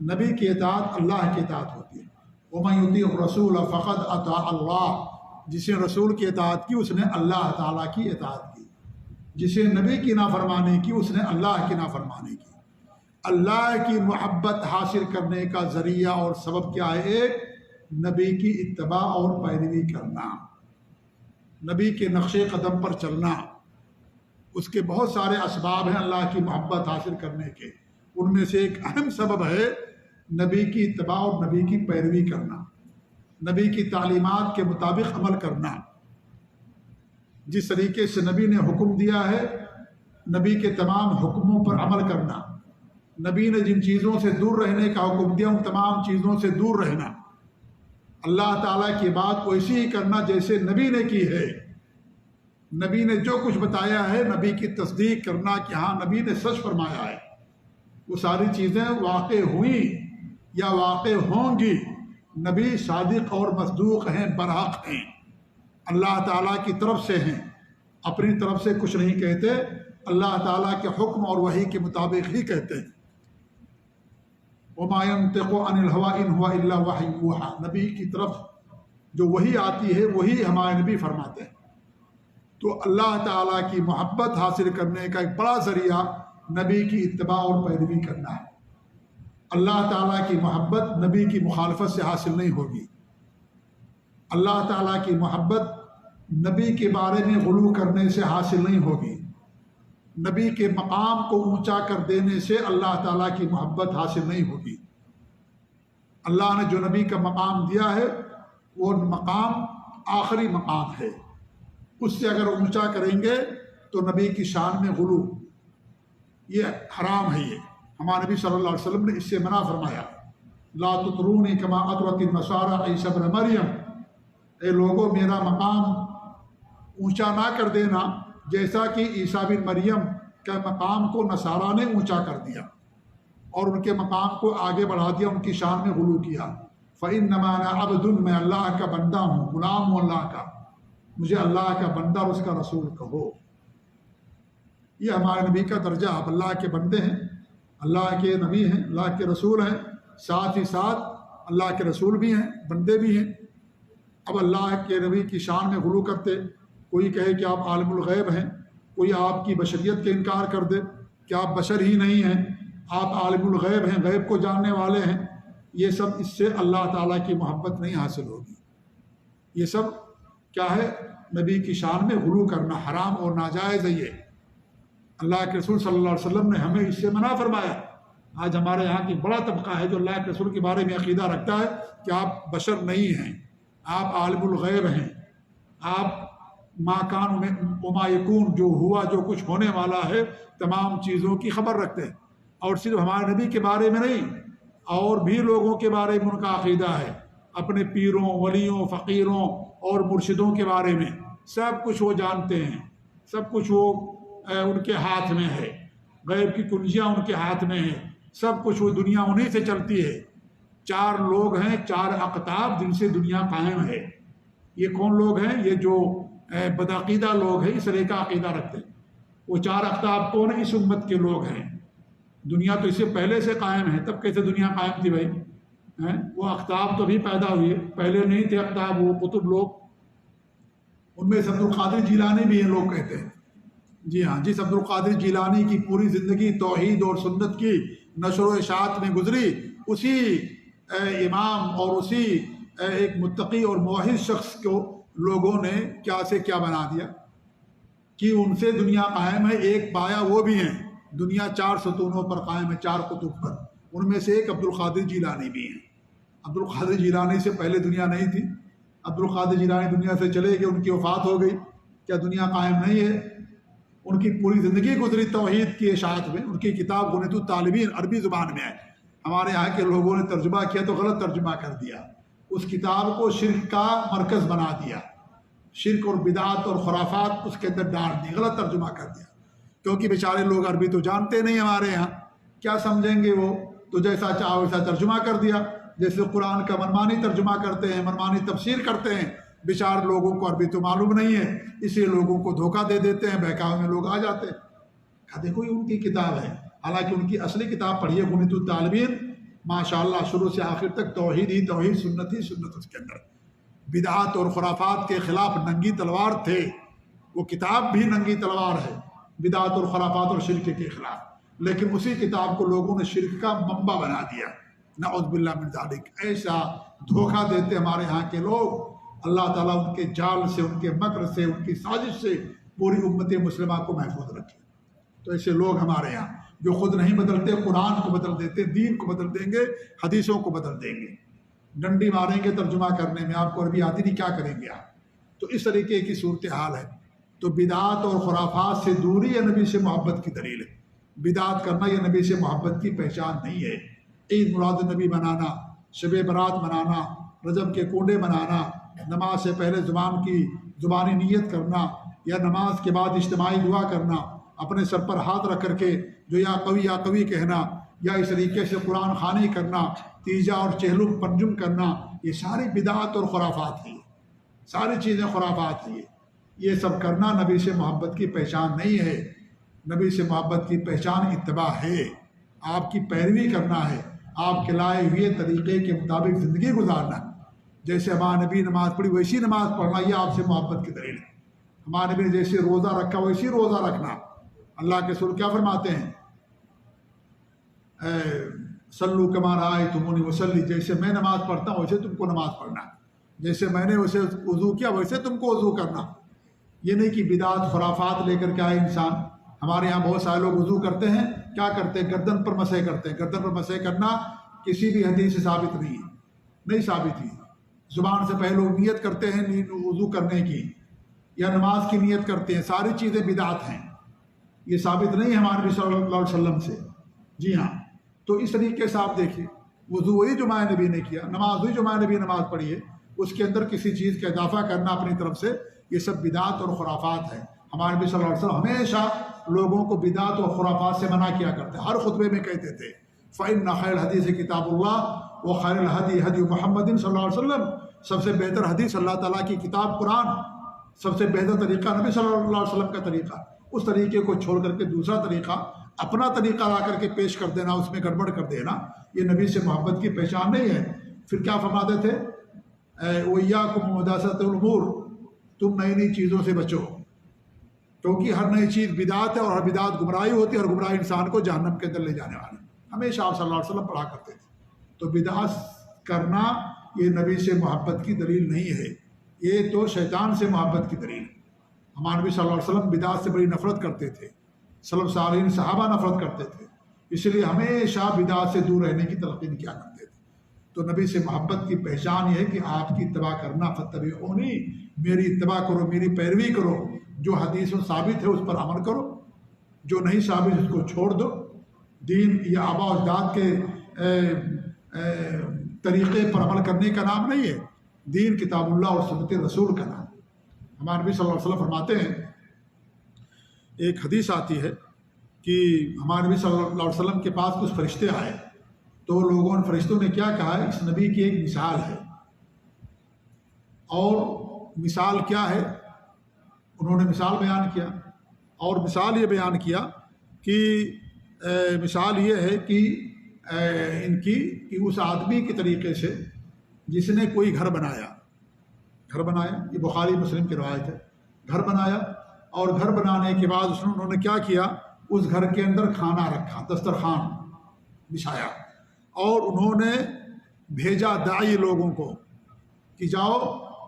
نبی کی اطاعت اللہ کی اطاعت ہوتی ہے۔ وَمَن يُطِیعِ الرَّسُولَ فَقَدْ أَطَاعَ اللَّهَ، جسے رسول کی اطاعت کی اس نے اللہ تعالیٰ کی اطاعت کی، جسے نبی کی نافرمانی کی اس نے اللہ کی نافرمانی کی۔ اللہ کی محبت حاصل کرنے کا ذریعہ اور سبب کیا ہے؟ ایک، نبی کی اتباع اور پیروی کرنا، نبی کے نقش قدم پر چلنا۔ اس کے بہت سارے اسباب ہیں اللہ کی محبت حاصل کرنے کے، ان میں سے ایک اہم سبب ہے نبی کی اتباع اور نبی کی پیروی کرنا، نبی کی تعلیمات کے مطابق عمل کرنا۔ جس طریقے سے نبی نے حکم دیا ہے، نبی کے تمام حکموں پر عمل کرنا، نبی نے جن چیزوں سے دور رہنے کا حکم دیا ان تمام چیزوں سے دور رہنا۔ اللہ تعالیٰ کی بات ویسی ہی کرنا جیسے نبی نے کی ہے. نبی نے جو کچھ بتایا ہے نبی کی تصدیق کرنا کہ ہاں نبی نے سچ فرمایا ہے. وہ ساری چیزیں واقع ہوئیں یا واقع ہوں گی. نبی صادق اور مصدوق ہیں، برحق ہیں، اللہ تعالیٰ کی طرف سے ہیں، اپنی طرف سے کچھ نہیں کہتے، اللہ تعالیٰ کے حکم اور وحی کے مطابق ہی کہتے ہیں. وَمَا يَنطِقُ عَنِ الْهَوَىٰ إِنْ هُوَ إِلَّا وَحْيٌ يُوحَىٰ. نبی کی طرف جو وحی آتی ہے وہی ہمارے نبی فرماتے ہیں. تو اللہ تعالیٰ کی محبت حاصل کرنے کا ایک بڑا ذریعہ نبی کی اتباع اور پیروی کرنا ہے. اللہ تعالیٰ کی محبت نبی کی مخالفت سے حاصل نہیں ہوگی. اللہ تعالیٰ کی محبت نبی کے بارے میں غلو کرنے سے حاصل نہیں ہوگی. نبی کے مقام کو اونچا کر دینے سے اللہ تعالیٰ کی محبت حاصل نہیں ہوگی. اللہ نے جو نبی کا مقام دیا ہے وہ مقام آخری مقام ہے. اس سے اگر اونچا کریں گے تو نبی کی شان میں غلو یہ حرام ہے. یہ ہمارے نبی صلی اللہ علیہ وسلم نے اس سے منع فرمایا. لا تطرونی کما اطرت النصارى عیسی ابن مریم. اے لوگوں میرا مقام اونچا نہ کر دینا جیسا کہ عیسیٰ بن مریم کے مقام کو نصارہ نے اونچا کر دیا اور ان کے مقام کو آگے بڑھا دیا، ان کی شان میں غلو کیا. فإنما أنا عبد، میں اللہ کا بندہ ہوں، غلام ہوں اللہ کا، مجھے اللہ کا بندہ اور اس کا رسول کہو. یہ ہمارے نبی کا درجہ. آپ اللہ کے بندے ہیں، اللہ کے نبی ہیں، اللہ کے رسول ہیں، ساتھ ہی ساتھ اللہ کے رسول بھی ہیں، بندے بھی ہیں. اب اللہ کے نبی کی شان میں غلو کرتے، کوئی کہے کہ آپ عالم الغیب ہیں، کوئی آپ کی بشریت کے انکار کر دے کہ آپ بشر ہی نہیں ہیں، آپ عالم الغیب ہیں، غیب کو جاننے والے ہیں. یہ سب اس سے اللہ تعالیٰ کی محبت نہیں حاصل ہوگی. یہ سب کیا ہے؟ نبی کی شان میں غلو کرنا حرام اور ناجائز ہے. یہ اللہ کے رسول صلی اللہ علیہ وسلم نے ہمیں اس سے منع فرمایا. آج ہمارے یہاں کی بڑا طبقہ ہے جو اللہ کے رسول کے بارے میں عقیدہ رکھتا ہے کہ آپ بشر نہیں ہیں، آپ عالم الغیب ہیں، آپ ما کان وما یکون، جو ہوا جو کچھ ہونے والا ہے تمام چیزوں کی خبر رکھتے ہیں. اور صرف ہمارے نبی کے بارے میں نہیں، اور بھی لوگوں کے بارے میں ان کا عقیدہ ہے، اپنے پیروں، ولیوں، فقیروں اور مرشدوں کے بارے میں سب کچھ وہ جانتے ہیں، سب کچھ وہ ان کے ہاتھ میں ہے، غیب کی کنجیاں ان کے ہاتھ میں ہیں، سب کچھ وہ دنیا انہی سے چلتی ہے. 4 لوگ ہیں، 4 اقطاب جن سے دنیا قائم ہے. یہ کون لوگ ہیں؟ یہ جو بدعقیدہ لوگ ہیں، اس طرح کا عقیدہ رکھتے ہیں. وہ 4 اقطاب کون ہیں؟ اس امت کے لوگ ہیں. دنیا تو اس سے پہلے سے قائم ہے، تب کیسے دنیا قائم تھی بھائی؟ وہ اقطاب تو بھی پیدا ہوئی ہے، پہلے نہیں تھے اقطاب. وہ قطب لوگ، ان میں عبد القادر جیلانی بھی ہیں، لوگ کہتے ہیں. جی ہاں، جس عبد القادر جیلانی کی پوری زندگی توحید اور سنت کی نشر و اشاعت میں گزری، اسی امام اور اسی ایک متقی اور موحد شخص کو لوگوں نے کیا سے کیا بنا دیا کہ ان سے دنیا قائم ہے. ایک پایا وہ بھی ہیں. دنیا 4 ستونوں پر قائم ہے، 4 قطب پر. ان میں سے ایک عبد القادر جیلانی بھی ہیں. عبد القادر جیلانی سے پہلے دنیا نہیں تھی. عبد القادر جیلانی دنیا سے چلے گئے، ان کی وفات ہو گئی. کیا دنیا قائم نہیں ہے؟ ان کی پوری زندگی گزری توحید کی اشاعت میں. ان کی کتاب غنیۃ الطالبین عربی زبان میں ہے. ہمارے یہاں کے لوگوں نے ترجمہ کیا تو غلط ترجمہ کر دیا. اس کتاب کو شرک کا مرکز بنا دیا، شرک اور بدعات اور خرافات اس کے اندر ڈال دی، غلط ترجمہ کر دیا. کیونکہ بیچارے لوگ عربی تو جانتے نہیں ہمارے یہاں، کیا سمجھیں گے وہ؟ تو جیسا چاہو ویسا ترجمہ کر دیا. جیسے قرآن کا منمانی ترجمہ کرتے ہیں، منمانی تفسیر کرتے ہیں. بیچارے لوگوں کو عربی تو معلوم نہیں ہے، اس لیے لوگوں کو دھوکہ دے دیتے ہیں، بہکاوے میں لوگ آ جاتے ہیں. دیکھو یہ ان کی کتاب ہے، حالانکہ ان کی اصلی کتاب پڑھیے غنیۃ الطالبین. ماشاء اللہ شروع سے آخر تک توحید ہی توحید، سنت ہی سنت. اس کے اندر بدعات اور خرافات کے خلاف ننگی تلوار تھے. وہ کتاب بھی ننگی تلوار ہے بدعات اور خرافات اور شرک کے خلاف. لیکن اسی کتاب کو لوگوں نے شرک کا منبع بنا دیا. نعوذ باللہ من ذالک. ایسا دھوکہ دیتے ہمارے یہاں کے لوگ. اللہ تعالیٰ ان کے جال سے، ان کے مکر سے، ان کی سازش سے پوری امت مسلمہ کو محفوظ رکھے. تو ایسے لوگ ہمارے یہاں جو خود نہیں بدلتے، قرآن کو بدل دیتے، دین کو بدل دیں گے، حدیثوں کو بدل دیں گے، ڈنڈی ماریں گے ترجمہ کرنے میں. آپ کو عربی آتی نہیں، کیا کریں گے آپ؟ تو اس طریقے کی صورتحال ہے. تو بدعات اور خرافات سے دوری یہ نبی سے محبت کی دلیل ہے. بدعات کرنا یہ نبی سے محبت کی پہچان نہیں ہے. عید میلاد النبی منانا، شب برات منانا، رجب کے کوڈے بنانا، نماز سے پہلے زبانی نیت کرنا، یا نماز کے بعد اجتماعی دعا کرنا، اپنے سر پر ہاتھ رکھ کر کے جو یا قوی کہنا، یا اس طریقے سے قرآن خوانی کرنا، تیجا اور چہلم پنجم کرنا، یہ ساری بدعات اور خرافات ہیں، ساری چیزیں خرافات ہیں۔ یہ سب کرنا نبی سے محبت کی پہچان نہیں ہے۔ نبی سے محبت کی پہچان اتباع ہے، آپ کی پیروی کرنا ہے، آپ کے لائے ہوئے طریقے کے مطابق زندگی گزارنا۔ جیسے ہمارے نبی نماز پڑھی ویسی نماز پڑھنا، یہ آپ سے محبت کی دلیل ہے۔ ہمارے نبی نے جیسے روزہ رکھا ویسی روزہ رکھنا۔ اللہ کے رسول کیا فرماتے ہیں؟ صلو کما رأیتمونی وصلی، جیسے میں نماز پڑھتا ہوں ویسے تم کو نماز پڑھنا، جیسے میں نے ویسے وضو کیا ویسے تم کو وضو کرنا۔ یہ نہیں کہ بدعات خرافات لے کر کے آئے انسان۔ ہمارے یہاں بہت سارے لوگ وضو کرتے ہیں، کیا کرتے ہیں؟ گردن پر مسح کرتے ہیں۔ گردن پر مسح کرنا کسی بھی حدیث سے ثابت نہیں ثابت ہے۔ زبان سے پہلے لوگ نیت کرتے ہیں وضو کرنے کی، یا نماز کی نیت کرتے ہیں، ساری چیزیں بدعات ہیں، یہ ثابت نہیں ہے ہمارے نبی صلی اللہ علیہ وسلم سے۔ جی ہاں، تو اس طریقے سے آپ دیکھیے، وضو وہی جو ہمارے نبی نے کیا، نماز وہی جو ہمارے نبی نماز پڑھی ہے، اس کے اندر کسی چیز کا اضافہ کرنا اپنی طرف سے، یہ سب بدعات اور خرافات ہیں۔ ہمارے نبی صلی اللہ علیہ وسلم ہمیشہ لوگوں کو بدعات اور خرافات سے منع کیا کرتے، ہر خطبے میں کہتے تھے فَإِنَّ خَيْرَ الْحَدِيثِ كِتَابُ اللَّهِ وَخَيْرَ الْهَدِيِ هَدْيُ مُحَمَّدٍ صلی اللہ علیہ وسلم۔ سب سے بہتر حدیث اللہ تعالیٰ کی کتاب قرآن، سب سے بہتر طریقہ نبی صلی اللہ علیہ وسلم کا طریقہ۔ اس طریقے کو چھوڑ کر کے دوسرا طریقہ، اپنا طریقہ لا کر کے پیش کر دینا، اس میں گڑبڑ کر دینا، یہ نبی سے محبت کی پہچان نہیں ہے۔ پھر کیا فرماتے تھے؟ وَإِيَّاكُمْ وَمُحْدَثَاتِ الْأُمُورِ، تم نئی نئی چیزوں سے بچو، کیونکہ ہر نئی چیز بدعت ہے، اور ہر بدعت گمراہی ہوتی ہے، اور گمراہی انسان کو جہنم کے اندر لے جانے والی۔ ہمیشہ آپ صلی اللہ علیہ وسلم پڑھا کرتے تھے۔ تو بدعت کرنا یہ نبی سے محبت کی دلیل نہیں ہے، یہ تو شیطان سے محبت کی دلیل ہے۔ ہمارے نبی صلی اللہ علیہ وسلم بدعت سے بڑی نفرت کرتے تھے، سلف صالحین صحابہ نفرت کرتے تھے، اس لیے ہمیشہ بدعت سے دور رہنے کی تلقین کیا کرتے تھے۔ تو نبی سے محبت کی پہچان یہ ہے کہ آپ کی اتباع کرنا، فاتبعونی، میری اتباع کرو، میری پیروی کرو، جو حدیث و ثابت ہے اس پر عمل کرو، جو نہیں ثابت اس کو چھوڑ دو۔ دین یا آباء و اجداد کے طریقے پر عمل کرنے کا نام نہیں ہے، دین کتاب اللہ اور سنت رسول کا نام۔ ہمارے نبی صلی اللہ علیہ وسلم فرماتے ہیں، ایک حدیث آتی ہے کہ ہمارے نبی صلی اللہ علیہ وسلم کے پاس کچھ فرشتے آئے، تو لوگوں نے، فرشتوں نے کیا کہا؟ اس نبی کی ایک مثال ہے۔ اور مثال کیا ہے؟ انہوں نے مثال بیان کیا، اور مثال یہ بیان کیا کہ مثال یہ ہے کہ ان کی کہ اس آدمی کے طریقے سے جس نے کوئی گھر بنایا، یہ بخاری مسلم کی روایت ہے، گھر بنایا، اور گھر بنانے کے بعد انہوں نے کیا کیا؟ اس گھر کے اندر کھانا رکھا، دسترخوان بچھایا، اور انہوں نے بھیجا داعی لوگوں کو کہ جاؤ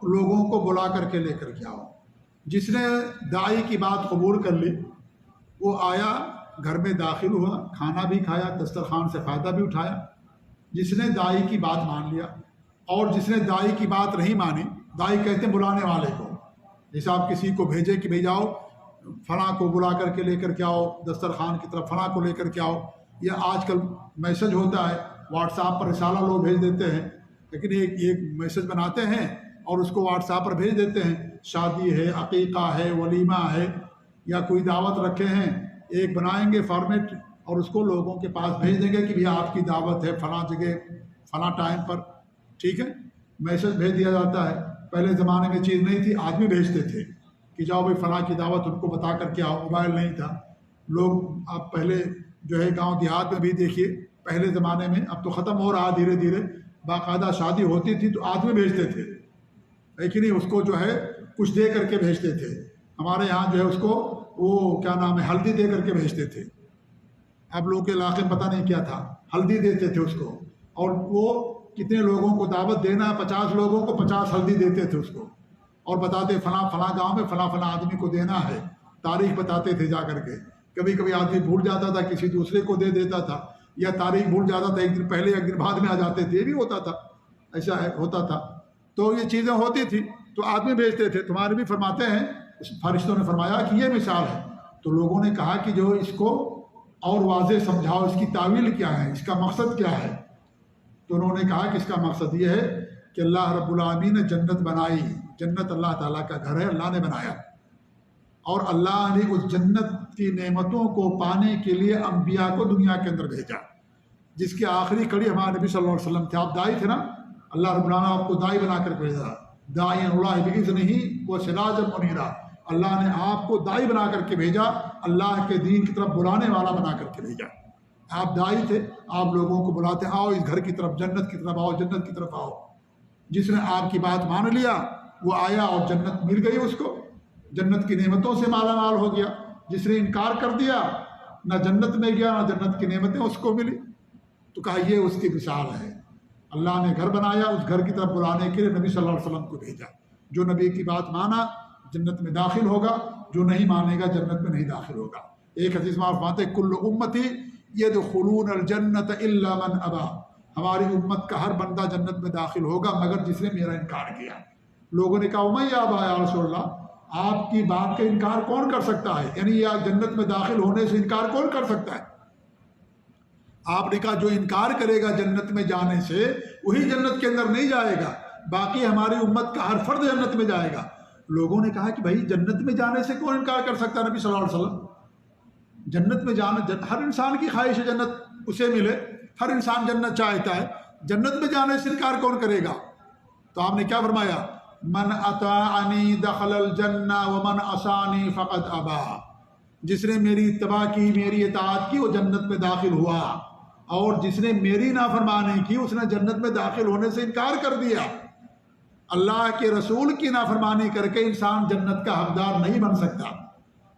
لوگوں کو بلا کر کے لے کر کے آؤ۔ جس نے داعی کی بات قبول کر لی وہ آیا، گھر میں داخل ہوا، کھانا بھی کھایا، دسترخوان سے فائدہ بھی اٹھایا۔ جس نے داعی کی بات مان لیا، اور جس نے داعی کی بات نہیں مانی، داعی کہتے ہیں بلانے والے کو، جیسے آپ کسی کو بھیجے کہ بھائی جاؤ فلاں کو بلا کر کے لے کر کے آؤ، دسترخوان کی طرف فلاں کو لے کر کے آؤ، یا آج کل میسج ہوتا ہے واٹس ایپ پر رسالہ لوگ بھیج دیتے ہیں، لیکن ایک میسج بناتے ہیں اور اس کو واٹس ایپ پر بھیج دیتے ہیں، شادی ہے، عقیقہ ہے، ولیمہ ہے، یا کوئی دعوت رکھے ہیں، ایک بنائیں گے فارمیٹ اور اس کو لوگوں کے پاس بھیج دیں گے کہ بھیا آپ کی دعوت ہے فلاں جگہ فلاں ٹائم پر، ٹھیک ہے، میسج بھیج دیا جاتا ہے۔ پہلے زمانے میں چیز نہیں تھی، آدمی بھیجتے تھے کہ جاؤ بھائی فلاں کی دعوت، ان کو بتا کر کے آؤ، موبائل نہیں تھا، لوگ اب پہلے جو ہے گاؤں دیہات میں بھی دیکھیے، پہلے زمانے میں، اب تو ختم ہو رہا دھیرے دھیرے، باقاعدہ شادی ہوتی تھی تو آدمی بھیجتے تھے، لیکن اس کو جو ہے کچھ دے کر کے بھیجتے تھے۔ ہمارے یہاں جو ہے اس کو وہ کیا نام ہے، ہلدی دے کر کے بھیجتے تھے۔ اب لوگوں کے علاقے میں پتہ نہیں کیا تھا، ہلدی دیتے تھے اس کو، اور وہ کتنے لوگوں کو دعوت دینا ہے، 50 لوگوں کو 50 ہلدی دیتے تھے اس کو، اور بتاتے فلاں فلاں گاؤں میں فلاں فلاں آدمی کو دینا ہے، تاریخ بتاتے تھے جا کر کے۔ کبھی کبھی آدمی بھول جاتا تھا، کسی دوسرے کو دے دیتا تھا، یا تاریخ بھول جاتا تھا، ایک دن پہلے ایک دن بعد میں آ جاتے تھے، یہ بھی ہوتا تھا، ایسا ہوتا تھا۔ تو یہ چیزیں ہوتی تھی تو آدمی بھیجتے تھے۔ تمہارے بھی فرماتے ہیں، فرشتوں نے فرمایا کہ یہ مثال ہے۔ تو لوگوں نے کہا کہ جو اس کو اور واضح سمجھاؤ، اس کی تعویل کیا ہے، اس کا مقصد کیا ہے؟ تو انہوں نے کہا کہ اس کا مقصد یہ ہے کہ اللہ رب العالمین نے جنت بنائی. جنت اللہ تعالیٰ کا گھر ہے، اللہ نے بنایا، اور اللہ نے اس جنت کی نعمتوں کو پانے کے لیے انبیاء کو دنیا کے اندر بھیجا، جس کی آخری کڑی ہمارے نبی صلی اللہ علیہ وسلم تھے. آپ دائی تھے نا، اللہ رب العالمین نے آپ کو دائی بنا کر بھیجا. داعی اللہ بإذنہ وسراجا منیرا. اللہ نے آپ کو دائی بنا کر کے بھیجا، اللہ کے دین کی طرف بلانے والا بنا کر کے بھیجا. آپ دائی تھے، آپ لوگوں کو بلاتے آؤ اس گھر کی طرف، جنت کی طرف آؤ، جنت کی طرف آؤ. جس نے آپ کی بات مان لیا وہ آیا اور جنت مل گئی اس کو، جنت کی نعمتوں سے مالا مال ہو گیا. جس نے انکار کر دیا نہ جنت میں گیا نہ جنت کی نعمتیں اس کو ملی. تو کہا یہ اس کی مثال ہے. اللہ نے گھر بنایا، اس گھر کی طرف بلانے کے لیے نبی صلی اللہ علیہ وسلم کو بھیجا. جو نبی کی بات مانا جنت میں داخل ہوگا، جو نہیں مانے گا جنت میں نہیں داخل ہوگا. ایک حدیث میں فرماتے ہیں کل امتی یدخلون الجنت الا من ابا. ہماری امت کا ہر بندہ جنت میں داخل ہوگا مگر جس نے میرا انکار کیا. لوگوں نے کہا ومن یابا یا رسول اللہ، آپ کی بات کا انکار کون کر سکتا ہے؟ یعنی یا جنت میں داخل ہونے سے انکار کون کر سکتا ہے؟ آپ نے کہا جو انکار کرے گا جنت میں جانے سے وہی جنت کے اندر نہیں جائے گا، باقی ہماری امت کا ہر فرد جنت میں جائے گا. لوگوں نے کہا کہ بھائی جنت میں جانے سے کون انکار کر سکتا ہے؟ نبی صلی اللہ علیہ وسلم، جنت میں جانا ہر انسان کی خواہش ہے، جنت اسے ملے، ہر انسان جنت چاہتا ہے، جنت میں جانے سے انکار کون کرے گا؟ تو آپ نے کیا فرمایا؟ من اطاعنی دخل الجنہ ومن عصانی فقد ابا. جس نے میری اتباع کی، میری اطاعت کی، وہ جنت میں داخل ہوا، اور جس نے میری نافرمانی کی اس نے جنت میں داخل ہونے سے انکار کر دیا. اللہ کے رسول کی نافرمانی کر کے انسان جنت کا حقدار نہیں بن سکتا.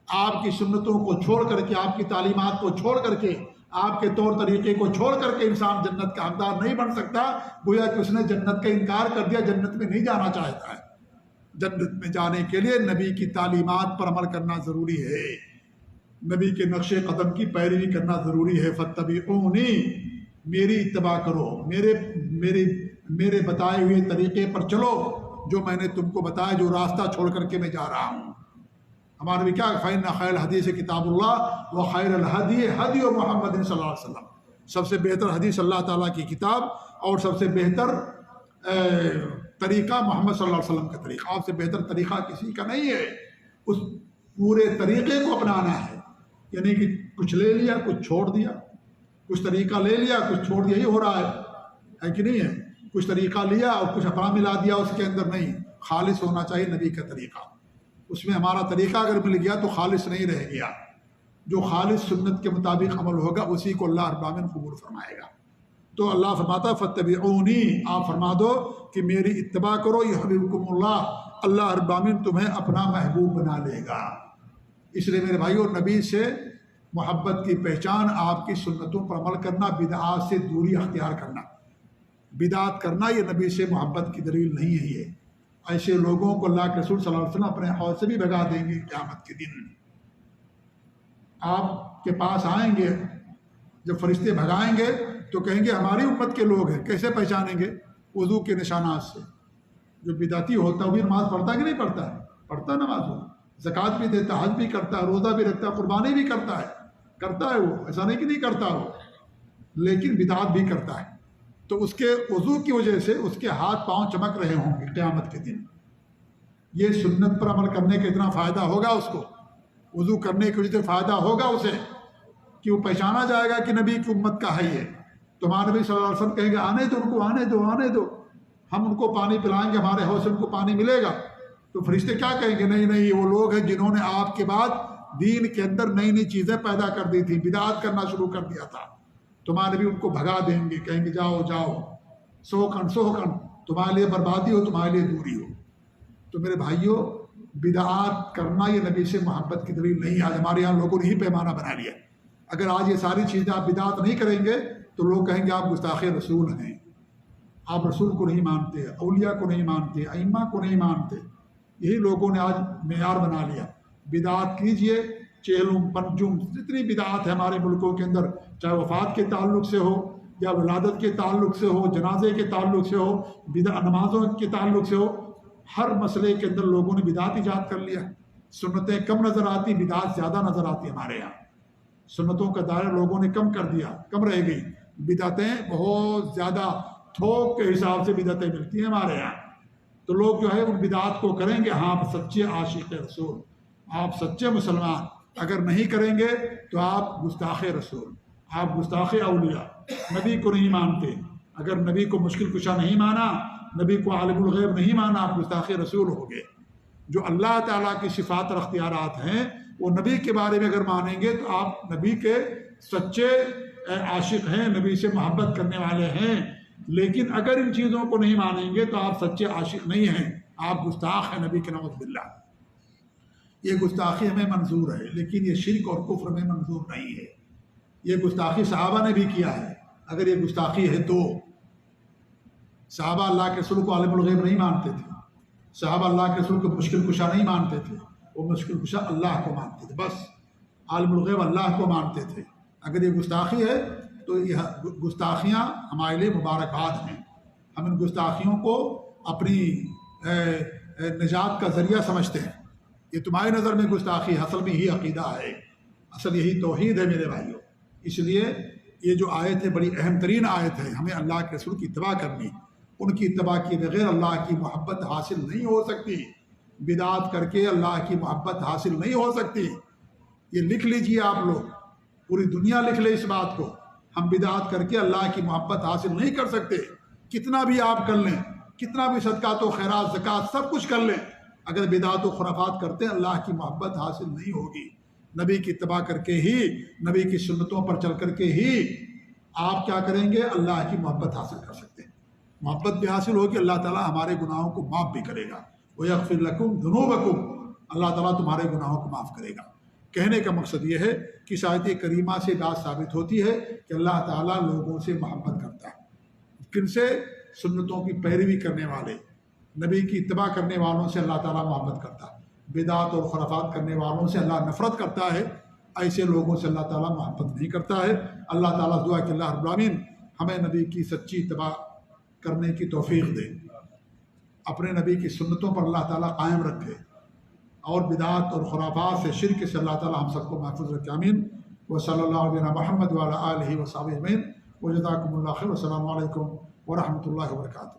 آپ کی سنتوں کو چھوڑ کر کے، آپ کی تعلیمات کو چھوڑ کر کے، آپ کے طور طریقے کو چھوڑ کر کے انسان جنت کا حقدار نہیں بن سکتا. گویا کہ اس نے جنت کا انکار کر دیا، جنت میں نہیں جانا چاہتا ہے. جنت میں جانے کے لیے نبی کی تعلیمات پر عمل کرنا ضروری ہے، نبی کے نقش قدم کی پیروی کرنا ضروری ہے. فاتبعونی، میری اتباع کرو، میرے بتائے ہوئے طریقے پر چلو، جو میں نے تم کو بتایا، جو راستہ چھوڑ کر کے میں جا رہا ہوں. ہمارے بھی کیا فَإِنَّ خَيْرَ الْحَدِيثِ کتاب اللہ وَخَيْرَ الْهَدْيِ هَدْيُ مُحَمَّدٍ صلی اللہ علیہ وسلم. سب سے بہتر حدیث اللہ تعالیٰ کی کتاب اور سب سے بہتر طریقہ محمد صلی اللہ علیہ وسلم کا طریقہ. آپ سے بہتر طریقہ کسی کا نہیں ہے. اس پورے طریقے کو اپنانا ہے، یعنی کہ کچھ لے لیا کچھ چھوڑ دیا، کچھ طریقہ لے لیا کچھ چھوڑ دیا. یہ ہو رہا ہے کہ نہیں ہے؟ کچھ طریقہ لیا اور کچھ اپنا ملا دیا اس کے اندر. نہیں، خالص ہونا چاہیے نبی کا طریقہ. اس میں ہمارا طریقہ اگر مل گیا تو خالص نہیں رہ گیا. جو خالص سنت کے مطابق عمل ہوگا اسی کو اللہ رب العالمین قبول فرمائے گا. تو اللہ فرماتا فاتبعونی، آپ فرما دو کہ میری اتباع کرو، یحببکم اللہ، اللہ رب العالمین تمہیں اپنا محبوب بنا لے گا. اس لیے میرے بھائیو، نبی سے محبت کی پہچان آپ کی سنتوں پر عمل کرنا، بدعات سے دوری اختیار کرنا. بدعات کرنا یہ نبی سے محبت کی دلیل نہیں ہے. یہ ایسے لوگوں کو اللہ کے رسول صلی اللہ علیہ وسلم اپنے حوض سے بھی بھگا دیں گے. قیامت کے دن آپ کے پاس آئیں گے، جب فرشتے بھگائیں گے تو کہیں گے ہماری امت کے لوگ ہیں. کیسے پہچانیں گے؟ وضو کے نشانات سے. جو بدعتی ہوتا ہے وہ بھی نماز پڑھتا ہے کہ نہیں پڑھتا ہے؟ پڑھتا ہے نماز، وہ زکوٰۃ بھی دیتا ہے، حج بھی کرتا ہے، روزہ بھی رکھتا ہے، قربانی بھی کرتا ہے وہ، ایسا نہیں کہ نہیں کرتا وہ، لیکن بدعات بھی کرتا ہے. تو اس کے وضو کی وجہ سے اس کے ہاتھ پاؤں چمک رہے ہوں گے قیامت کے دن. یہ سنت پر عمل کرنے کا اتنا فائدہ ہوگا اس کو، وضو کرنے کی وجہ سے فائدہ ہوگا اسے کہ وہ پہچانا جائے گا کہ نبی کی امت کا ہے یہ. تو ہمارے نبی صلی اللہ علیہ وسلم کہیں گے آنے دو ان کو، آنے دو، ہم ان کو پانی پلائیں گے، ہمارے حوض سے ان کو پانی ملے گا. تو فرشتے کیا کہیں گے؟ نہیں، وہ لوگ ہیں جنہوں نے آپ کے بعد دین کے اندر نئی چیزیں پیدا کر دی تھیں، بدعات کرنا شروع کر دیا تھا. تمہارے بھی ان کو بھگا دیں گے، کہیں گے جاؤ سوکن تمہارے لیے بربادی ہو، تمہارے لیے دوری ہو. تو میرے بھائیوں، بدعات کرنا یہ نبی سے محبت کی دلیل نہیں. آج ہمارے یہاں لوگوں نے ہی پیمانہ بنا لیا. اگر آج یہ ساری چیزیں آپ بدعات نہیں کریں گے تو لوگ کہیں گے آپ گستاخ رسول ہیں، آپ رسول کو نہیں مانتے، اولیاء کو نہیں مانتے، ائمہ کو نہیں مانتے. یہی لوگوں نے آج معیار بنا لیا. بدعات کیجئے، چہلم پنجم جتنی بدعات ہے ہمارے ملکوں کے اندر، چاہے وفات کے تعلق سے ہو یا ولادت کے تعلق سے ہو، جنازے کے تعلق سے ہو، نمازوں کے تعلق سے ہو، ہر مسئلے کے اندر لوگوں نے بدعات ایجاد کر لیا. سنتیں کم نظر آتی، بدعات زیادہ نظر آتی. ہمارے یہاں سنتوں کا دائرہ لوگوں نے کم کر دیا، کم رہ گئی، بدعتیں بہت زیادہ تھوک کے حساب سے بدعتیں ملتی ہیں ہمارے یہاں، تو لوگ جو ہے ان بدعات کو کریں گے۔ ہاں، آپ سچے عاشق رسول، آپ سچے مسلمان اگر نہیں کریں گے تو آپ گستاخ رسول، آپ گستاخ اولیاء، نبی کو نہیں مانتے۔ اگر نبی کو مشکل کشا نہیں مانا، نبی کو عالم الغیب نہیں مانا، آپ گستاخ رسول ہو گئے۔ جو اللہ تعالیٰ کی صفات اور اختیارات ہیں وہ نبی کے بارے میں اگر مانیں گے تو آپ نبی کے سچے عاشق ہیں، نبی سے محبت کرنے والے ہیں۔ لیکن اگر ان چیزوں کو نہیں مانیں گے تو آپ سچے عاشق نہیں ہیں، آپ گستاخ ہیں نبی کے، نعوذ باللہ۔ یہ گستاخی ہمیں منظور ہے، لیکن یہ شرک اور کفر میں منظور نہیں ہے۔ یہ گستاخی صحابہ نے بھی کیا ہے۔ اگر یہ گستاخی ہے تو صحابہ اللہ کے رسول کو عالم الغیب نہیں مانتے تھے، صحابہ اللہ کے رسول کو مشکل کشا نہیں مانتے تھے، وہ مشکل کشا اللہ کو مانتے تھے، بس عالم الغیب اللہ کو مانتے تھے۔ اگر یہ گستاخی ہے تو یہ گستاخیاں ہمارے لیے مبارکباد ہیں۔ ہم ان گستاخیوں کو اپنی نجات کا ذریعہ سمجھتے ہیں۔ یہ تمہاری نظر میں گستاخی ہے، اصل میں یہی عقیدہ ہے، اصل یہی توحید ہے میرے بھائیوں۔ اس لیے یہ جو آیت ہے بڑی اہم ترین آیت ہے، ہمیں اللہ کے رسول کی اتباع کرنی، ان کی اتباع کے بغیر اللہ کی محبت حاصل نہیں ہو سکتی، بدعات کر کے اللہ کی محبت حاصل نہیں ہو سکتی۔ یہ لکھ لیجئے آپ لوگ، پوری دنیا لکھ لے اس بات کو، ہم بدعات کر کے اللہ کی محبت حاصل نہیں کر سکتے۔ کتنا بھی آپ کر لیں، کتنا بھی صدقات و خیرات زکوٰۃ سب کچھ کر لیں، اگر بدعات و خرافات کرتے ہیں اللہ کی محبت حاصل نہیں ہوگی۔ نبی کی اتباع کر کے ہی، نبی کی سنتوں پر چل کر کے ہی آپ کیا کریں گے، اللہ کی محبت حاصل کر سکتے ہیں۔ محبت بھی حاصل ہوگی، اللہ تعالیٰ ہمارے گناہوں کو معاف بھی کرے گا۔ وَيَغْفِرْ لَكُمْ ذُنُوبَكُمْ، اللہ تعالیٰ تمہارے گناہوں کو معاف کرے گا۔ کہنے کا مقصد یہ ہے کہ اس آیت کریمہ سے بات ثابت ہوتی ہے کہ اللہ تعالیٰ لوگوں سے محبت کرتا ہے۔ کن سے؟ سنتوں کی پیروی کرنے والے، نبی کی اتباع کرنے والوں سے اللہ تعالیٰ محبت کرتا ہے۔ بدعات اور خرافات کرنے والوں سے اللہ نفرت کرتا ہے، ایسے لوگوں سے اللہ تعالیٰ محبت نہیں کرتا ہے۔ اللہ تعالیٰ دعا کہ اللہ رب العالمین ہمیں نبی کی سچی اتباع کرنے کی توفیق دے، اپنے نبی کی سنتوں پر اللہ تعالیٰ قائم رکھے، اور بدعات اور خرافات سے، شرک سے اللہ تعالیٰ ہم سب کو محفوظ رکھے، آمین۔ وصلی اللہ علیہ محمد وعلی آلہ وصحبہ اجمعین، وجزاکم اللہ خیر، والسلام علیکم ورحمۃ اللہ وبرکاتہ۔